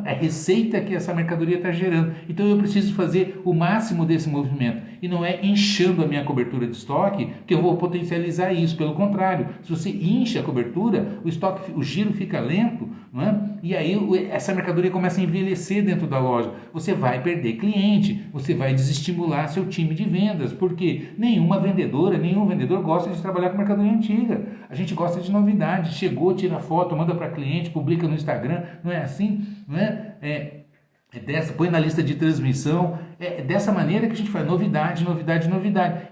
é receita que essa mercadoria está gerando. Então eu preciso fazer o máximo desse movimento. E não é inchando a minha cobertura de estoque que eu vou potencializar isso. Pelo contrário, se você incha a cobertura, o giro fica lento, não é? E aí essa mercadoria começa a envelhecer dentro da loja. Você vai perder cliente, você vai desestimular seu time de vendas, porque nenhum vendedor gosta de trabalhar com mercadoria antiga. A gente gosta de novidade. Chegou, tira foto, manda para cliente, publica no Instagram, não é assim? Não é? Põe na lista de transmissão. É dessa maneira que a gente faz novidade.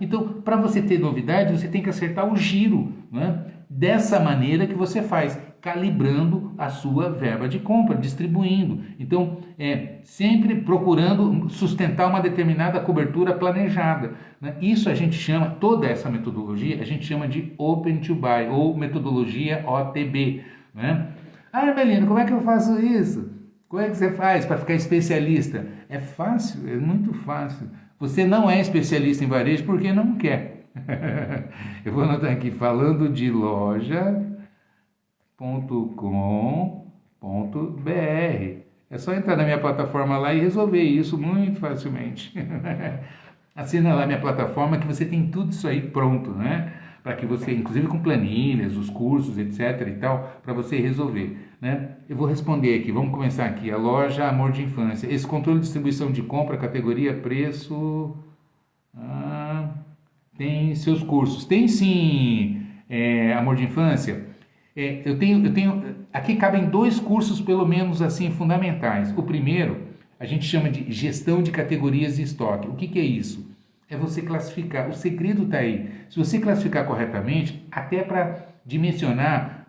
Então, para você ter novidade, você tem que acertar o giro, não é? Dessa maneira que você faz, calibrando a sua verba de compra, distribuindo. Então, sempre procurando sustentar uma determinada cobertura planejada, né? Isso a gente chama, toda essa metodologia, a gente chama de Open to Buy, ou metodologia OTB, né? Melina, como é que eu faço isso? Como é que você faz para ficar especialista? É fácil, é muito fácil. Você não é especialista em varejo porque não quer. Eu vou anotar aqui, falando de loja.com.br. É só entrar na minha plataforma lá e resolver isso muito facilmente. Assina lá minha plataforma que você tem tudo isso aí pronto, né? Para que você, inclusive com planilhas, os cursos, etc e tal, para você resolver, né? Eu vou responder aqui, vamos começar aqui. A loja Amor de Infância. Esse controle de distribuição de compra, categoria, preço... tem seus cursos. Tem sim, Amor de Infância. Eu tenho... Aqui cabem 2 cursos, pelo menos assim, fundamentais. O primeiro, a gente chama de gestão de categorias e estoque. O que é isso? É você classificar. O segredo está aí. Se você classificar corretamente, até para dimensionar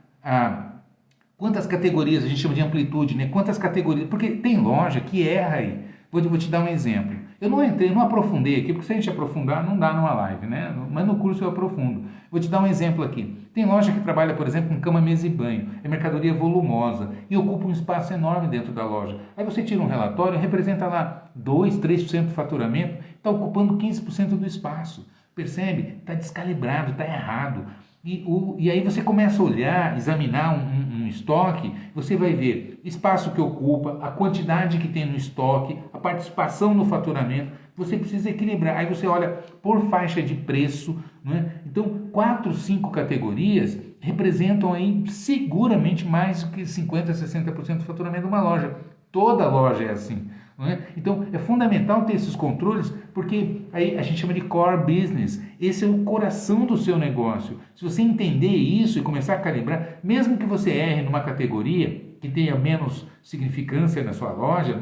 quantas categorias, a gente chama de amplitude, né? Quantas categorias... Porque tem loja que erra aí. Vou te dar um exemplo. Eu não aprofundei aqui, porque se a gente aprofundar, não dá numa live, né? Mas no curso eu aprofundo. Vou te dar um exemplo aqui. Tem loja que trabalha, por exemplo, com cama, mesa e banho. É mercadoria volumosa e ocupa um espaço enorme dentro da loja. Aí você tira um relatório, representa lá 2, 3% do faturamento, está ocupando 15% do espaço. Percebe? Está descalibrado, está errado. E aí você começa a olhar, examinar um estoque, você vai ver espaço que ocupa, a quantidade que tem no estoque, a participação no faturamento, você precisa equilibrar. Aí você olha por faixa de preço, né? Então 4, 5 categorias representam aí seguramente mais do que 50%, 60% do faturamento de uma loja. Toda loja é assim. Não é? Então é fundamental ter esses controles, porque aí a gente chama de core business. Esse é o coração do seu negócio. Se você entender isso e começar a calibrar, mesmo que você erre numa categoria, que tenha menos significância na sua loja,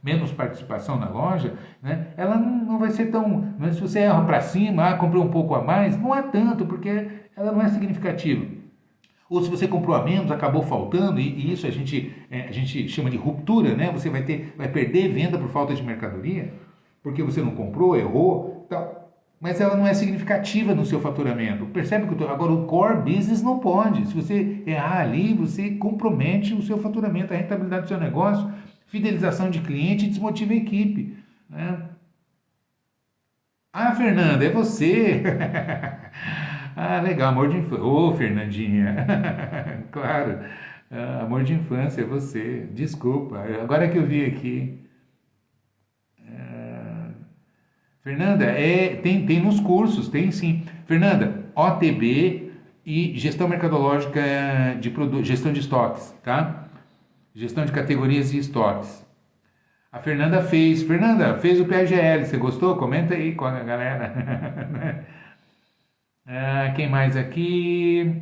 menos participação na loja, né? Ela não vai ser tão... Mas se você erra para cima, comprou um pouco a mais, não é tanto, porque ela não é significativa. Ou se você comprou a menos, acabou faltando, e isso a gente chama de ruptura, né? Você vai perder venda por falta de mercadoria, porque você não comprou, errou, tal. Mas ela não é significativa no seu faturamento. Percebe que agora o core business não pode. Se você errar ali, você compromete o seu faturamento, a rentabilidade do seu negócio, fidelização de cliente e desmotiva a equipe, né? Ah, Fernanda, é você! Ah, legal, amor de infância. Ô, Fernandinha! Claro, amor de infância é você. Desculpa, agora que eu vi aqui. Fernanda, tem nos cursos, tem sim. Fernanda, OTB e gestão mercadológica de produtos, gestão de estoques, tá? Gestão de categorias e estoques. A Fernanda fez o PGL, você gostou? Comenta aí com a galera. Quem mais aqui?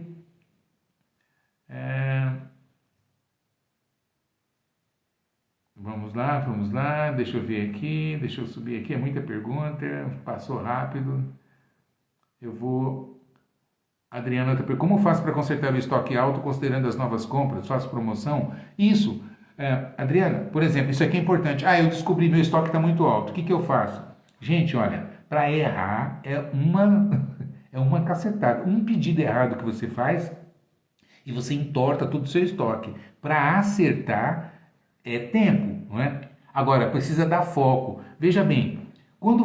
Vamos lá, deixa eu ver aqui, deixa eu subir aqui, é muita pergunta, passou rápido. Adriana, como faço para consertar o estoque alto considerando as novas compras? Faço promoção? Isso, Adriana, por exemplo, isso aqui é importante. Eu descobri meu estoque está muito alto, o que eu faço? Gente, olha, para errar é uma cacetada. Um pedido errado que você faz e você entorta todo o seu estoque. Para acertar é tempo, não é? Agora, precisa dar foco. Veja bem, quando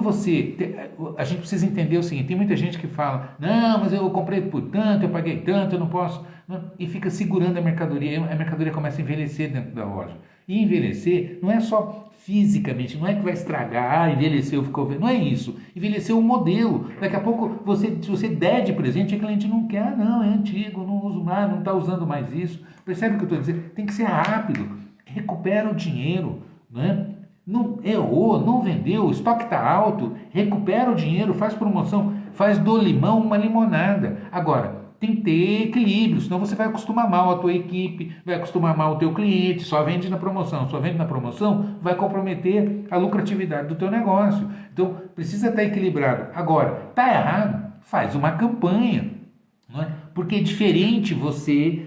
a gente precisa entender o seguinte, tem muita gente que fala, não, mas eu comprei por tanto, eu paguei tanto, eu não posso, não, e fica segurando a mercadoria começa a envelhecer dentro da loja. E envelhecer não é só fisicamente, não é que vai estragar, envelheceu, ficou velho, não é isso. Envelheceu o modelo. Daqui a pouco, se você der de presente, o cliente não quer, não, é antigo, não uso mais, não está usando mais isso. Percebe o que eu estou dizendo? Tem que ser rápido. Recupera o dinheiro, né? Não errou, não vendeu, o estoque está alto, recupera o dinheiro, faz promoção, faz do limão uma limonada. Agora, tem que ter equilíbrio, senão você vai acostumar mal a tua equipe, vai acostumar mal o teu cliente, só vende na promoção, vai comprometer a lucratividade do teu negócio. Então, precisa estar equilibrado. Agora, está errado, faz uma campanha, não é? Porque é diferente você,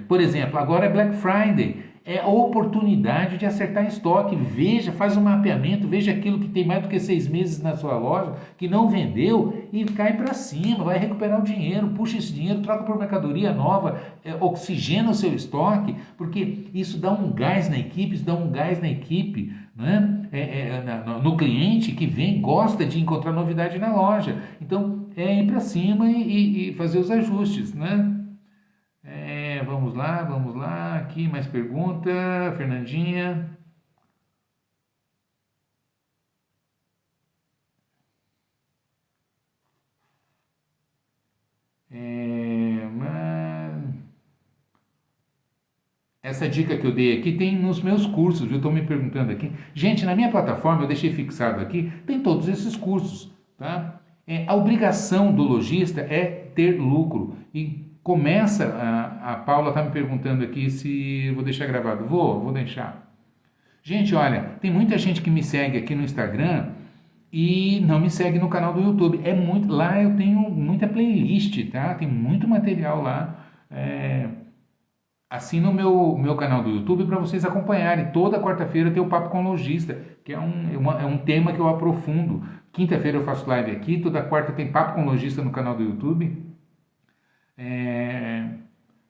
por exemplo, agora é Black Friday, é a oportunidade de acertar em estoque. Veja, faz um mapeamento, veja aquilo que tem mais do que 6 meses na sua loja, que não vendeu, e cai para cima, vai recuperar o dinheiro, puxa esse dinheiro, troca por mercadoria nova, oxigena o seu estoque, porque isso dá um gás na equipe, né? No cliente que vem, gosta de encontrar novidade na loja. Então, ir para cima e fazer os ajustes, né? Vamos lá, aqui mais pergunta, Fernandinha. Essa dica que eu dei aqui tem nos meus cursos, eu estou me perguntando aqui. Gente, na minha plataforma, eu deixei fixado aqui, tem todos esses cursos, tá? A obrigação do lojista é ter lucro. E começa, a Paula está me perguntando aqui se vou deixar gravado. Vou deixar. Gente, olha, tem muita gente que me segue aqui no Instagram e não me segue no canal do YouTube. Lá eu tenho muita playlist, tá? Tem muito material lá. Assina o meu canal do YouTube para vocês acompanharem. Toda quarta-feira tem o Papo com o Lojista, que é um tema que eu aprofundo. Quinta-feira eu faço live aqui, toda quarta tem Papo com o Lojista no canal do YouTube.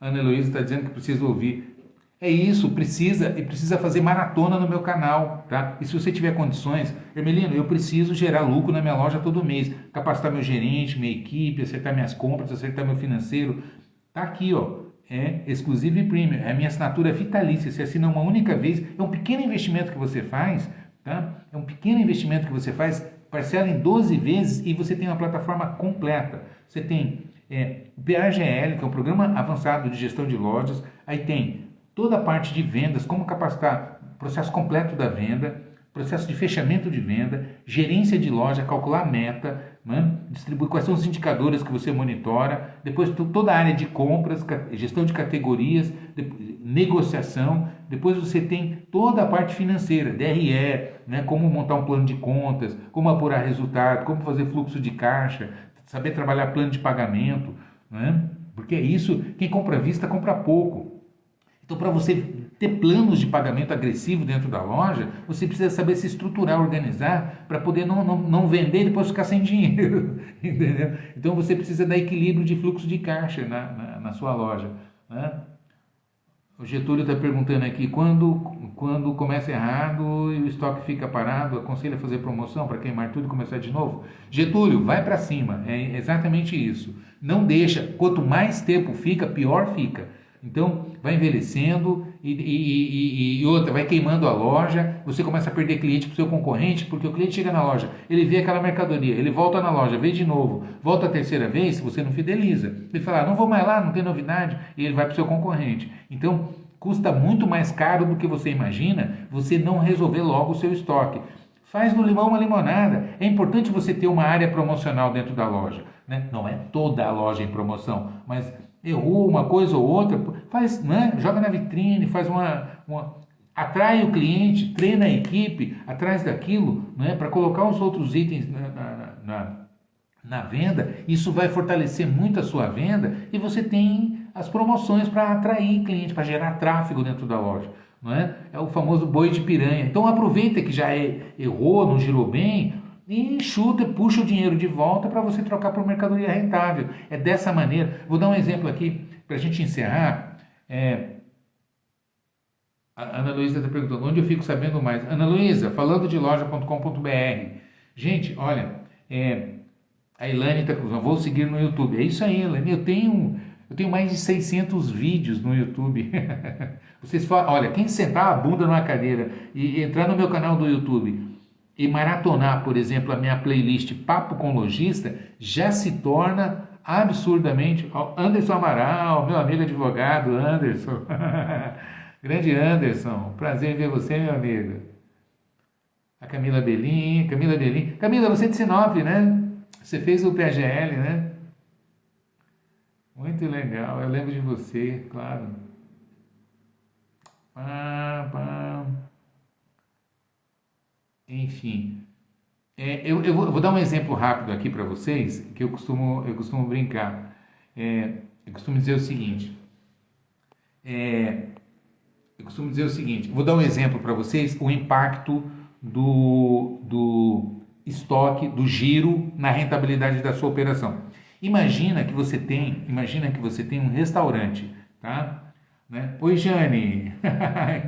Ana Heloísa está dizendo que precisa ouvir. É isso, precisa fazer maratona no meu canal, tá? E se você tiver condições, Hermelino, eu preciso gerar lucro na minha loja todo mês, capacitar meu gerente, minha equipe, acertar minhas compras, acertar meu financeiro. Tá aqui, ó. É exclusivo e premium, é a minha assinatura vitalícia, você assina uma única vez, é um pequeno investimento que você faz, tá? É um pequeno investimento que você faz, parcela em 12 vezes e você tem uma plataforma completa. Você tem o PAGL, que é um programa avançado de gestão de lojas, aí tem toda a parte de vendas, como capacitar, processo completo da venda, processo de fechamento de venda, gerência de loja, calcular meta, né? Distribuir quais são os indicadores que você monitora, depois toda a área de compras, gestão de categorias, negociação, depois você tem toda a parte financeira, DRE, né? Como montar um plano de contas, como apurar resultado, como fazer fluxo de caixa, saber trabalhar plano de pagamento, né? Porque é isso, quem compra à vista compra pouco. Então, para você ter planos de pagamento agressivo dentro da loja, você precisa saber se estruturar, organizar, para poder não vender e depois ficar sem dinheiro, entendeu? Então, você precisa dar equilíbrio de fluxo de caixa na sua loja, né? O Getúlio está perguntando aqui, quando começa errado e o estoque fica parado, aconselha fazer promoção para queimar tudo e começar de novo? Getúlio, vai para cima, é exatamente isso. Não deixa, quanto mais tempo fica, pior fica. Então, vai envelhecendo e outra, vai queimando a loja, você começa a perder cliente para o seu concorrente, porque o cliente chega na loja, ele vê aquela mercadoria, ele volta na loja, vê de novo, volta a terceira vez, você não fideliza. Ele fala, não vou mais lá, não tem novidade, e ele vai para o seu concorrente. Então, custa muito mais caro do que você imagina você não resolver logo o seu estoque. Faz do limão uma limonada. É importante você ter uma área promocional dentro da loja, né? Não é toda a loja em promoção, mas errou uma coisa ou outra, faz, né? Joga na vitrine, faz atrai o cliente, treina a equipe atrás daquilo, né? Para colocar os outros itens na venda. Isso vai fortalecer muito a sua venda e você tem as promoções para atrair cliente, para gerar tráfego dentro da loja. Não é? É o famoso boi de piranha. Então aproveita que já errou, não girou bem, e chuta, puxa o dinheiro de volta para você trocar por mercadoria rentável. É dessa maneira. Vou dar um exemplo aqui para a gente encerrar. A Ana Luísa está perguntando, onde eu fico sabendo mais? Ana Luísa, falando de loja.com.br. Gente, olha, a Ilane está perguntando, vou seguir no YouTube. É isso aí, Ilane, eu tenho mais de 600 vídeos no YouTube. Vocês falam, olha, quem sentar a bunda numa cadeira e entrar no meu canal do YouTube e maratonar, por exemplo, a minha playlist Papo com Lojista, já se torna absurdamente... Anderson Amaral, meu amigo advogado, Anderson. Grande Anderson, prazer em ver você, meu amigo. A Camila Belim. Camila, você é de Sinop, né? Você fez o PAGL, né? Muito legal, eu lembro de você, claro. Enfim, eu vou dar um exemplo rápido aqui para vocês, que eu costumo brincar. Eu costumo dizer o seguinte. Vou dar um exemplo para vocês, o impacto do estoque, do giro na rentabilidade da sua operação. Imagina que você tem um restaurante, tá? Né? Oi, Jane,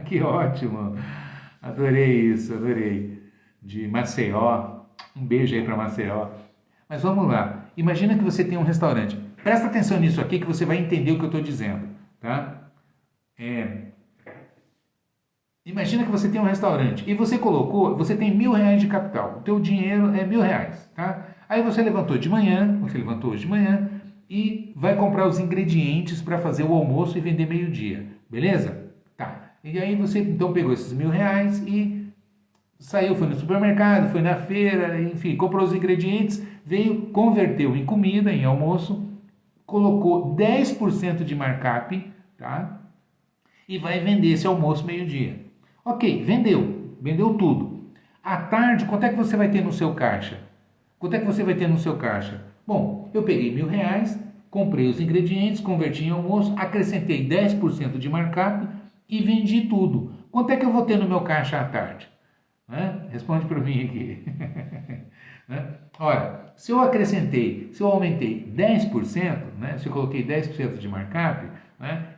que ótimo, adorei isso, adorei. De Maceió, um beijo aí para Maceió. Mas vamos lá, imagina que você tem um restaurante. Presta atenção nisso aqui que você vai entender o que eu estou dizendo, tá? Imagina que você tem um restaurante e você tem R$1.000 de capital, o teu dinheiro é R$1.000, tá? Aí você levantou hoje de manhã e vai comprar os ingredientes para fazer o almoço e vender meio-dia, beleza? Tá. E aí você então pegou esses R$1.000 e saiu, foi no supermercado, foi na feira, enfim, comprou os ingredientes, veio, converteu em comida, em almoço, colocou 10% de markup, tá? E vai vender esse almoço meio-dia. Ok, vendeu tudo. À tarde, quanto é que você vai ter no seu caixa? Bom, eu peguei R$1.000, comprei os ingredientes, converti em almoço, acrescentei 10% de markup e vendi tudo. Quanto é que eu vou ter no meu caixa à tarde? Responde para mim aqui. Ora, se eu aumentei 10%, se eu coloquei 10% de markup,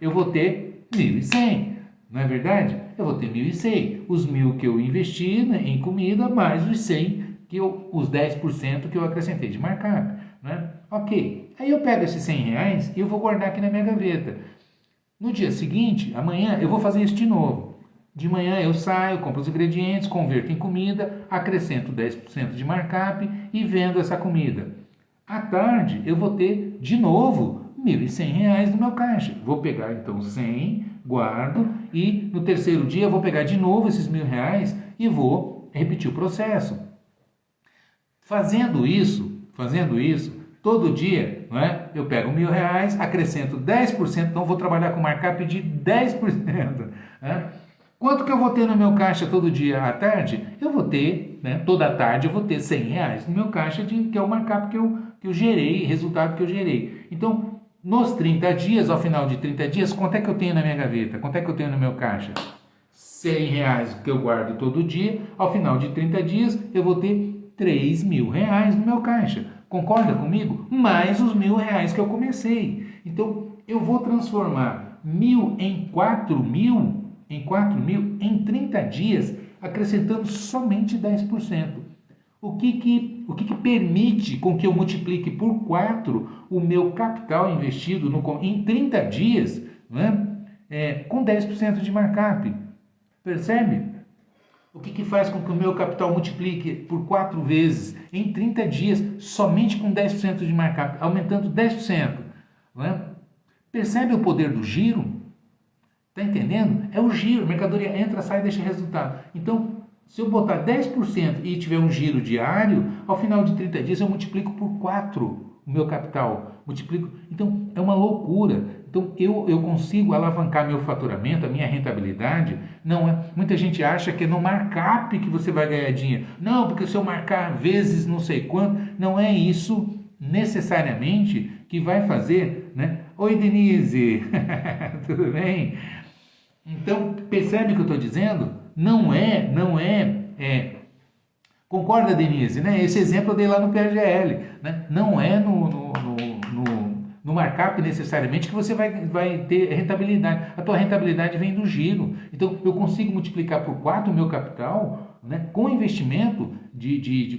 eu vou ter 1.100, não é verdade? Eu vou ter 1.100, os 1.000 que eu investi em comida, mais os 100, os 10% que eu acrescentei de markup. Ok, aí eu pego esses R$100 e eu vou guardar aqui na minha gaveta. No dia seguinte, amanhã, eu vou fazer isso de novo. De manhã eu saio, compro os ingredientes, converto em comida, acrescento 10% de markup e vendo essa comida. À tarde eu vou ter de novo R$1.100 no meu caixa. Vou pegar então 100, guardo e no terceiro dia eu vou pegar de novo esses R$1.000 e vou repetir o processo. Fazendo isso, todo dia, não é? Eu pego R$1.000, acrescento 10%, então vou trabalhar com markup de 10%. Né? Quanto que eu vou ter no meu caixa todo dia à tarde? Eu vou ter, né, toda tarde eu vou ter R$100 no meu caixa, que é o markup que eu gerei, resultado que eu gerei. Então, nos 30 dias, ao final de 30 dias, quanto é que eu tenho na minha gaveta? Quanto é que eu tenho no meu caixa? R$100 que eu guardo todo dia, ao final de 30 dias eu vou ter R$3.000 no meu caixa. Concorda comigo? Mais os R$1.000 que eu comecei. Então, eu vou transformar 1.000 em 4.000, em 30 dias, acrescentando somente 10%. O que permite com que eu multiplique por 4 o meu capital investido em 30 dias, né? Com 10% de markup? Percebe? O que faz com que o meu capital multiplique por 4 vezes em 30 dias, somente com 10% de markup, aumentando 10%? Né? Percebe o poder do giro? Está entendendo? É o giro, a mercadoria entra, sai, deixa resultado. Então, se eu botar 10% e tiver um giro diário, ao final de 30 dias eu multiplico por 4 o meu capital. Então, é uma loucura. Então, eu consigo alavancar meu faturamento, a minha rentabilidade. Não é. Muita gente acha que é no markup que você vai ganhar dinheiro. Não, porque se eu marcar vezes não sei quanto, não é isso necessariamente que vai fazer, né? Oi, Denise, tudo bem? Então, percebe o que eu estou dizendo? Não é. Concorda, Denise, né? Esse exemplo eu dei lá no PGL, né? Não é no markup necessariamente que você vai ter rentabilidade. A tua rentabilidade vem do giro. Então, eu consigo multiplicar por 4 o meu capital, né, com investimento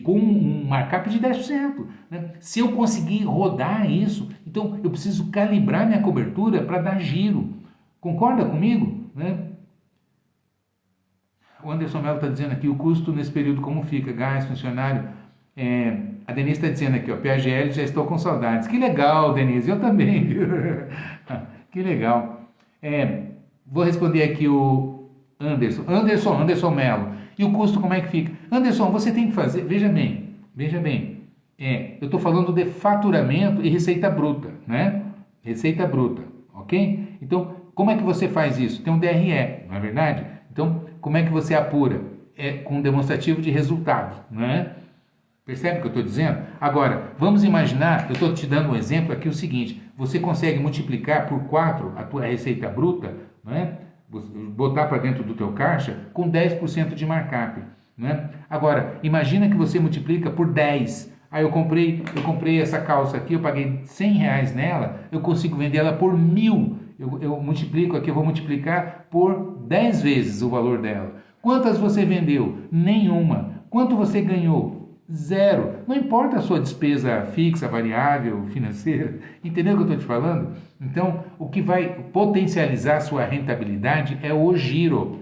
com um markup de 10%. Né? Se eu conseguir rodar isso, então eu preciso calibrar minha cobertura para dar giro. Concorda comigo? Né? O Anderson Mello está dizendo aqui, o custo nesse período como fica? Gás, funcionário... A Denise está dizendo aqui, ó, PAGL, já estou com saudades. Que legal, Denise, eu também, viu? Que legal. Vou responder aqui o Anderson Mello. E o custo como é que fica? Anderson, você tem que fazer, veja bem, eu estou falando de faturamento e receita bruta, né? Receita bruta, ok? Então, como é que você faz isso? Tem um DRE, não é verdade? Então, como é que você apura? Com um demonstrativo de resultado, não é? Percebe o que eu estou dizendo? Agora, vamos imaginar, eu estou te dando um exemplo aqui, o seguinte, você consegue multiplicar por 4 a tua receita bruta, né? Botar para dentro do teu caixa com 10% de markup. Né? Agora, imagina que você multiplica por 10. Aí eu comprei essa calça aqui, eu paguei R$100 nela, eu consigo vender ela por 1.000. Eu multiplico aqui, eu vou multiplicar por 10 vezes o valor dela. Quantas você vendeu? Nenhuma. Quanto você ganhou? 0. Não importa a sua despesa fixa, variável, financeira. Entendeu o que eu estou te falando? Então, o que vai potencializar a sua rentabilidade é o giro.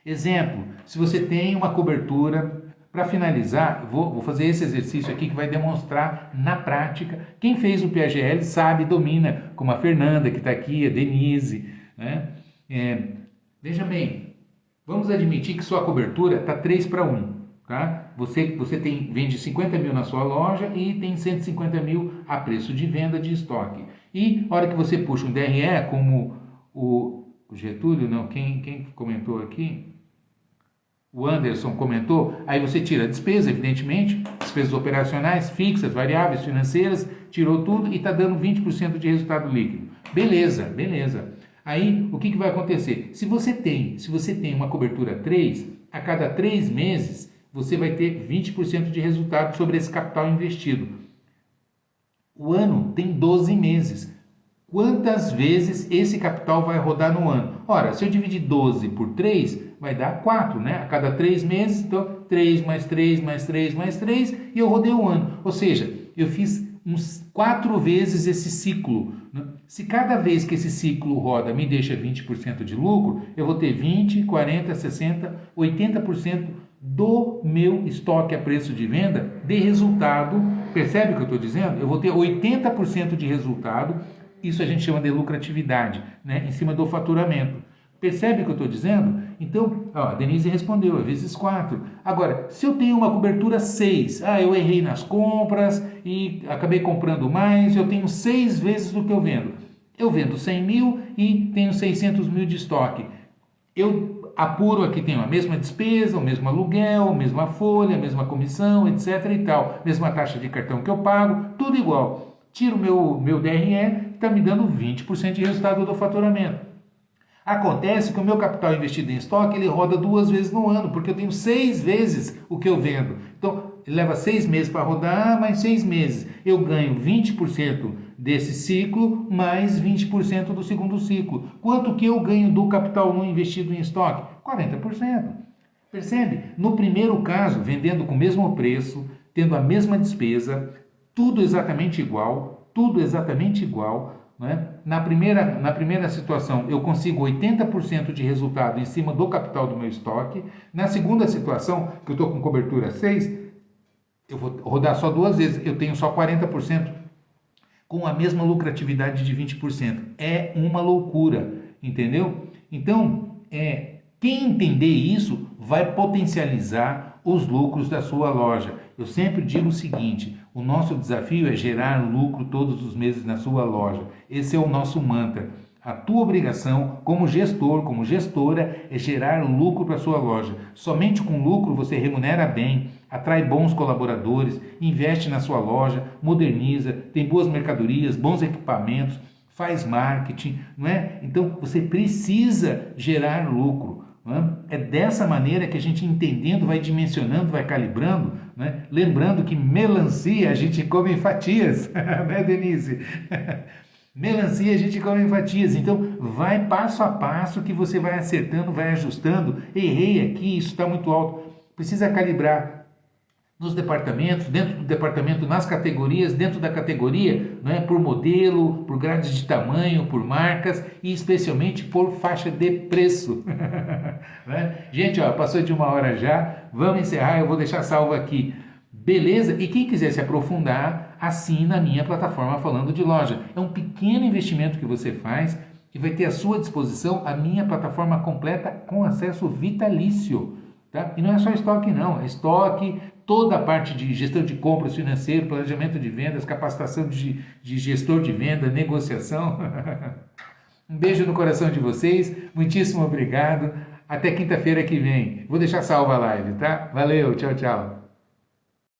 Exemplo, se você tem uma cobertura, para finalizar, vou fazer esse exercício aqui que vai demonstrar na prática. Quem fez o PAGL sabe, domina, como a Fernanda que está aqui, a Denise. Né? Veja bem, vamos admitir que sua cobertura está 3:1. Tá? Você vende 50 mil na sua loja e tem 150 mil a preço de venda de estoque. E a hora que você puxa um DRE, como o Getúlio, não, quem comentou aqui? O Anderson comentou, aí você tira a despesa, evidentemente, despesas operacionais, fixas, variáveis, financeiras, tirou tudo e está dando 20% de resultado líquido. Beleza. Aí, o que vai acontecer? Se você tem uma cobertura 3, a cada 3 meses, você vai ter 20% de resultado sobre esse capital investido. O ano tem 12 meses. Quantas vezes esse capital vai rodar no ano? Ora, se eu dividir 12 por 3, vai dar 4, né? A cada 3 meses, então 3 mais 3 mais 3 mais 3 e eu rodei o ano. Ou seja, eu fiz uns 4 vezes esse ciclo. Né? Se cada vez que esse ciclo roda me deixa 20% de lucro, eu vou ter 20, 40, 60, 80% do meu estoque a preço de venda de resultado. Percebe o que eu estou dizendo? Eu vou ter 80% de resultado, isso a gente chama de lucratividade, né? Em cima do faturamento. Percebe o que eu estou dizendo? Então, ó, a Denise respondeu, vezes 4. Agora, se eu tenho uma cobertura 6, eu errei nas compras e acabei comprando mais, eu tenho 6 vezes do que eu vendo. Eu vendo 100 mil e tenho 600 mil de estoque. Eu apuro aqui, tenho a mesma despesa, o mesmo aluguel, a mesma folha, a mesma comissão, etc e tal. Mesma taxa de cartão que eu pago, tudo igual. Tiro o meu DRE, está me dando 20% de resultado do faturamento. Acontece que o meu capital investido em estoque, ele roda 2 vezes no ano, porque eu tenho 6 vezes o que eu vendo. Então, ele leva 6 meses para rodar, mais 6 meses. Eu ganho 20% desse ciclo, mais 20% do segundo ciclo. Quanto que eu ganho do capital não investido em estoque? 40%. Percebe? No primeiro caso, vendendo com o mesmo preço, tendo a mesma despesa, tudo exatamente igual, né? Na primeira situação, eu consigo 80% de resultado em cima do capital do meu estoque. Na segunda situação, que eu estou com cobertura 6, eu vou rodar só 2 vezes, eu tenho só 40% com a mesma lucratividade de 20%. É uma loucura, entendeu? Então, quem entender isso vai potencializar os lucros da sua loja. Eu sempre digo o seguinte, o nosso desafio é gerar lucro todos os meses na sua loja. Esse é o nosso mantra. A tua obrigação como gestor, como gestora, é gerar lucro para a sua loja. Somente com lucro você remunera bem, atrai bons colaboradores, investe na sua loja, moderniza, tem boas mercadorias, bons equipamentos, faz marketing, não é? Então você precisa gerar lucro. É dessa maneira que a gente entendendo, vai dimensionando, vai calibrando, né? Lembrando que melancia a gente come em fatias, né, Denise? Melancia a gente come em fatias, então vai passo a passo que você vai acertando, vai ajustando. Errei aqui, isso está muito alto. Precisa calibrar nos departamentos, dentro do departamento, nas categorias, dentro da categoria, né, por modelo, por grades de tamanho, por marcas e especialmente por faixa de preço. Né? Gente, passou de 1 hora já, vamos encerrar, eu vou deixar salvo aqui. Beleza? E quem quiser se aprofundar, assina a minha plataforma Falando de Loja. É um pequeno investimento que você faz e vai ter à sua disposição a minha plataforma completa com acesso vitalício. Tá? E não é só estoque não, é estoque, toda a parte de gestão de compras financeiro, planejamento de vendas, capacitação de gestor de venda, negociação. Um beijo no coração de vocês, muitíssimo obrigado, até quinta-feira que vem. Vou deixar salva a live, tá? Valeu, tchau, tchau.